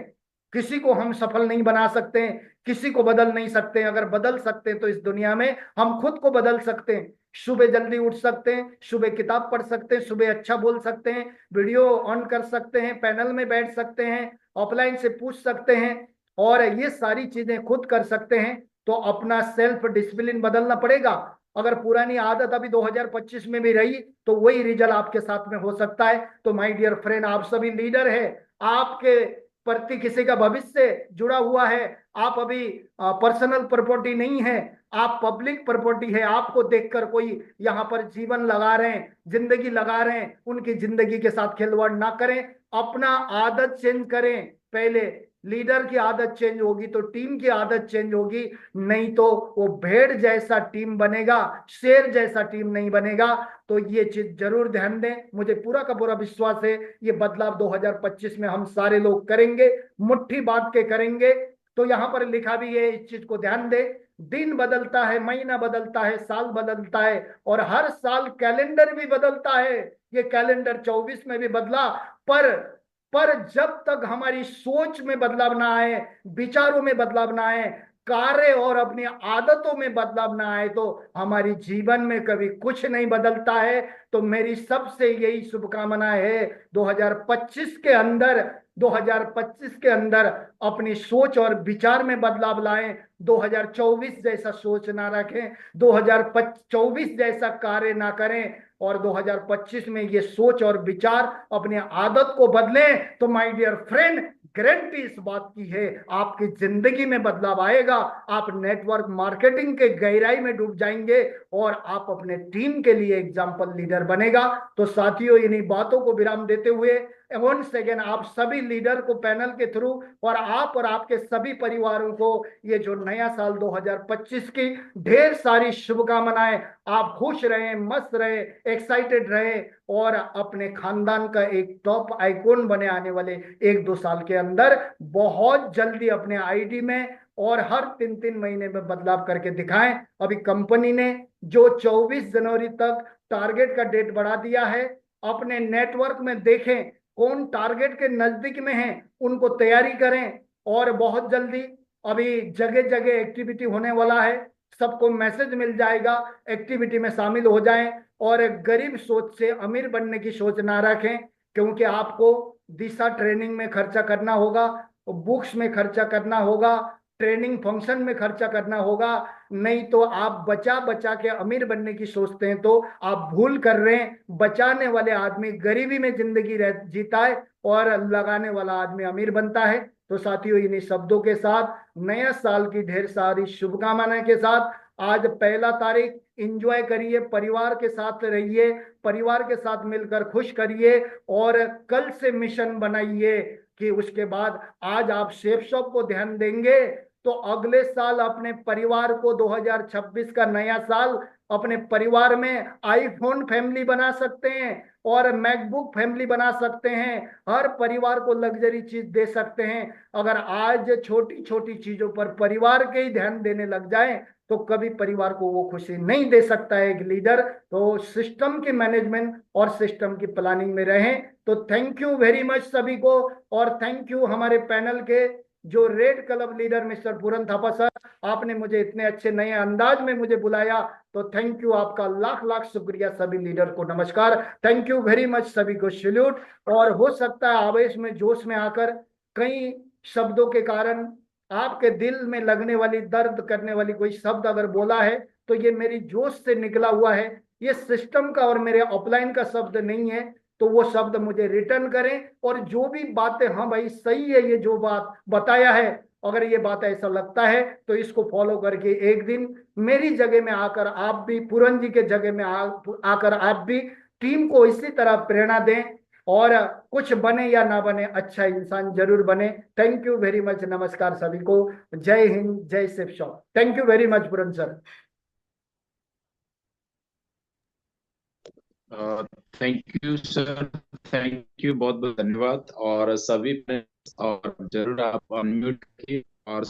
किसी को हम सफल नहीं बना सकते, किसी को बदल नहीं सकते। अगर बदल सकते तो इस दुनिया में हम खुद को बदल सकते हैं। सुबह जल्दी उठ सकते हैं, सुबह किताब पढ़ सकते हैं, सुबह अच्छा बोल सकते हैं, वीडियो ऑन कर सकते हैं, पैनल में बैठ सकते हैं, ऑफलाइन से पूछ सकते हैं, और ये सारी चीजें खुद कर सकते हैं। तो अपना सेल्फ डिसिप्लिन बदलना पड़ेगा। अगर पुरानी आदत अभी 2025 में भी रही तो वही रिजल्ट आपके साथ में हो सकता है। तो माय डियर फ्रेंड, आप सभी लीडर है, आपके प्रति किसी का भविष्य जुड़ा हुआ है। आप अभी पर्सनल प्रॉपर्टी नहीं है, आप पब्लिक प्रॉपर्टी है। आपको देखकर कोई यहाँ पर जीवन लगा रहे हैं, जिंदगी लगा रहे हैं, उनकी जिंदगी के साथ खिलवाड़ ना करें। अपना आदत चेंज करें। पहले लीडर की आदत चेंज होगी तो टीम की आदत चेंज होगी, नहीं तो वो भेड़ जैसा टीम बनेगा, शेर जैसा टीम नहीं बनेगा। तो ये चीज जरूर ध्यान दें। मुझे पूरा का पूरा विश्वास है ये बदलाव 2025 में हम सारे लोग करेंगे, मुट्ठी बांध के करेंगे। तो यहाँ पर लिखा भी है, इस चीज को ध्यान दे। दिन बदलता है, महीना बदलता है, साल बदलता है और हर साल कैलेंडर भी बदलता है। ये कैलेंडर 24 में भी बदला, पर पर जब तक हमारी सोच में बदलाव ना आए, विचारों में बदलाव ना आए, कार्य और अपनी आदतों में बदलाव ना आए तो हमारी जीवन में कभी कुछ नहीं बदलता है। तो मेरी सबसे यही शुभकामना है 2025 के अंदर, 2025 के अंदर अपनी सोच और विचार में बदलाव लाएं। 2024 जैसा सोच ना रखें, 2024 जैसा कार्य ना करें, और 2025 में ये सोच और विचार अपने आदत को बदलें। तो माय डियर फ्रेंड, गारंटी इस बात की है आपकी जिंदगी में बदलाव आएगा। आप नेटवर्क मार्केटिंग के गहराई में डूब जाएंगे और आप अपने टीम के लिए एग्जाम्पल लीडर बनेगा। तो साथियों, इन्हीं बातों को विराम देते हुए वंस अगेन आप सभी लीडर को पैनल के थ्रू और आप और आपके सभी परिवारों को ये जो नया साल 2025 की ढेर सारी शुभकामनाएं। आप खुश रहें, मस्त रहे, एक्साइटेड रहे और अपने खानदान का एक टॉप आइकॉन बने आने वाले 1-2 साल के अंदर। बहुत जल्दी अपने आईडी में और हर 3-3 महीने में बदलाव करके दिखाएं। अभी कंपनी ने जो 24 जनवरी तक टारगेट का डेट बढ़ा दिया है, अपने नेटवर्क में देखें कौन टारगेट के नजदीक में है, उनको तैयारी करें। और बहुत जल्दी अभी जगह जगह एक्टिविटी होने वाला है। सबको मैसेज मिल जाएगा, एक्टिविटी में शामिल हो जाएं और गरीब सोच से अमीर बनने की सोच ना रखें, क्योंकि आपको दिशा ट्रेनिंग में खर्चा करना होगा, बुक्स में खर्चा करना होगा, ट्रेनिंग फंक्शन में खर्चा करना होगा। नहीं तो आप बचा बचा के अमीर बनने की सोचते हैं तो आप भूल कर रहे हैं। बचाने वाले आदमी गरीबी में जिंदगी जीता है और लगाने वाला आदमी अमीर बनता है। तो साथियों, इन्हीं शब्दों के साथ नया साल की ढेर सारी शुभकामनाएं के साथ आज 1 तारीख, इंजॉय करिए, परिवार के साथ रहिए, परिवार के साथ मिलकर खुश करिए और कल से मिशन बनाइए कि उसके बाद आज आप शेफ शॉप को ध्यान देंगे तो अगले साल अपने परिवार को 2026 का नया साल अपने परिवार में आईफोन फैमिली बना सकते हैं और मैकबुक फैमिली बना सकते हैं। हर परिवार को लग्जरी चीज दे सकते हैं। अगर आज छोटी छोटी चीजों पर परिवार के ही ध्यान देने लग जाए तो कभी परिवार को वो खुशी नहीं दे सकता है एक लीडर। तो सिस्टम की मैनेजमेंट और सिस्टम की प्लानिंग में रहें। तो थैंक यू वेरी मच सभी को। और थैंक यू हमारे पैनल के जो रेड क्लब लीडर मिस्टर पूरन थापा सर, आपने मुझे इतने अच्छे नए अंदाज में मुझे बुलाया, तो थैंक यू, आपका लाख लाख शुक्रिया। सभी लीडर को नमस्कार, थैंक यू वेरी मच, सभी को सैल्यूट। और हो सकता है आवेश में जोश में आकर कई शब्दों के कारण आपके दिल में लगने वाली दर्द करने वाली कोई शब्द अगर बोला है तो ये मेरी जोश से निकला हुआ है, ये सिस्टम का और मेरे ऑफलाइन का शब्द नहीं है। तो वो शब्द मुझे रिटर्न करें और जो भी बातें, हाँ भाई सही है ये जो बात बताया है, अगर ये बात ऐसा लगता है तो इसको फॉलो करके एक दिन मेरी जगह में आकर आप भी, पूरन जी के जगह में आकर आप भी टीम को इसी तरह प्रेरणा दें और कुछ बने या ना बने, अच्छा इंसान जरूर बने। थैंक यू वेरी मच, नमस्कार सभी को, जय हिंद, जय Shiv shop. Thank you very much Puran sir. Thank you sir, thank you, बहुत बहुत धन्यवाद। और सभी और जरूर आप अनम्यूट करिए और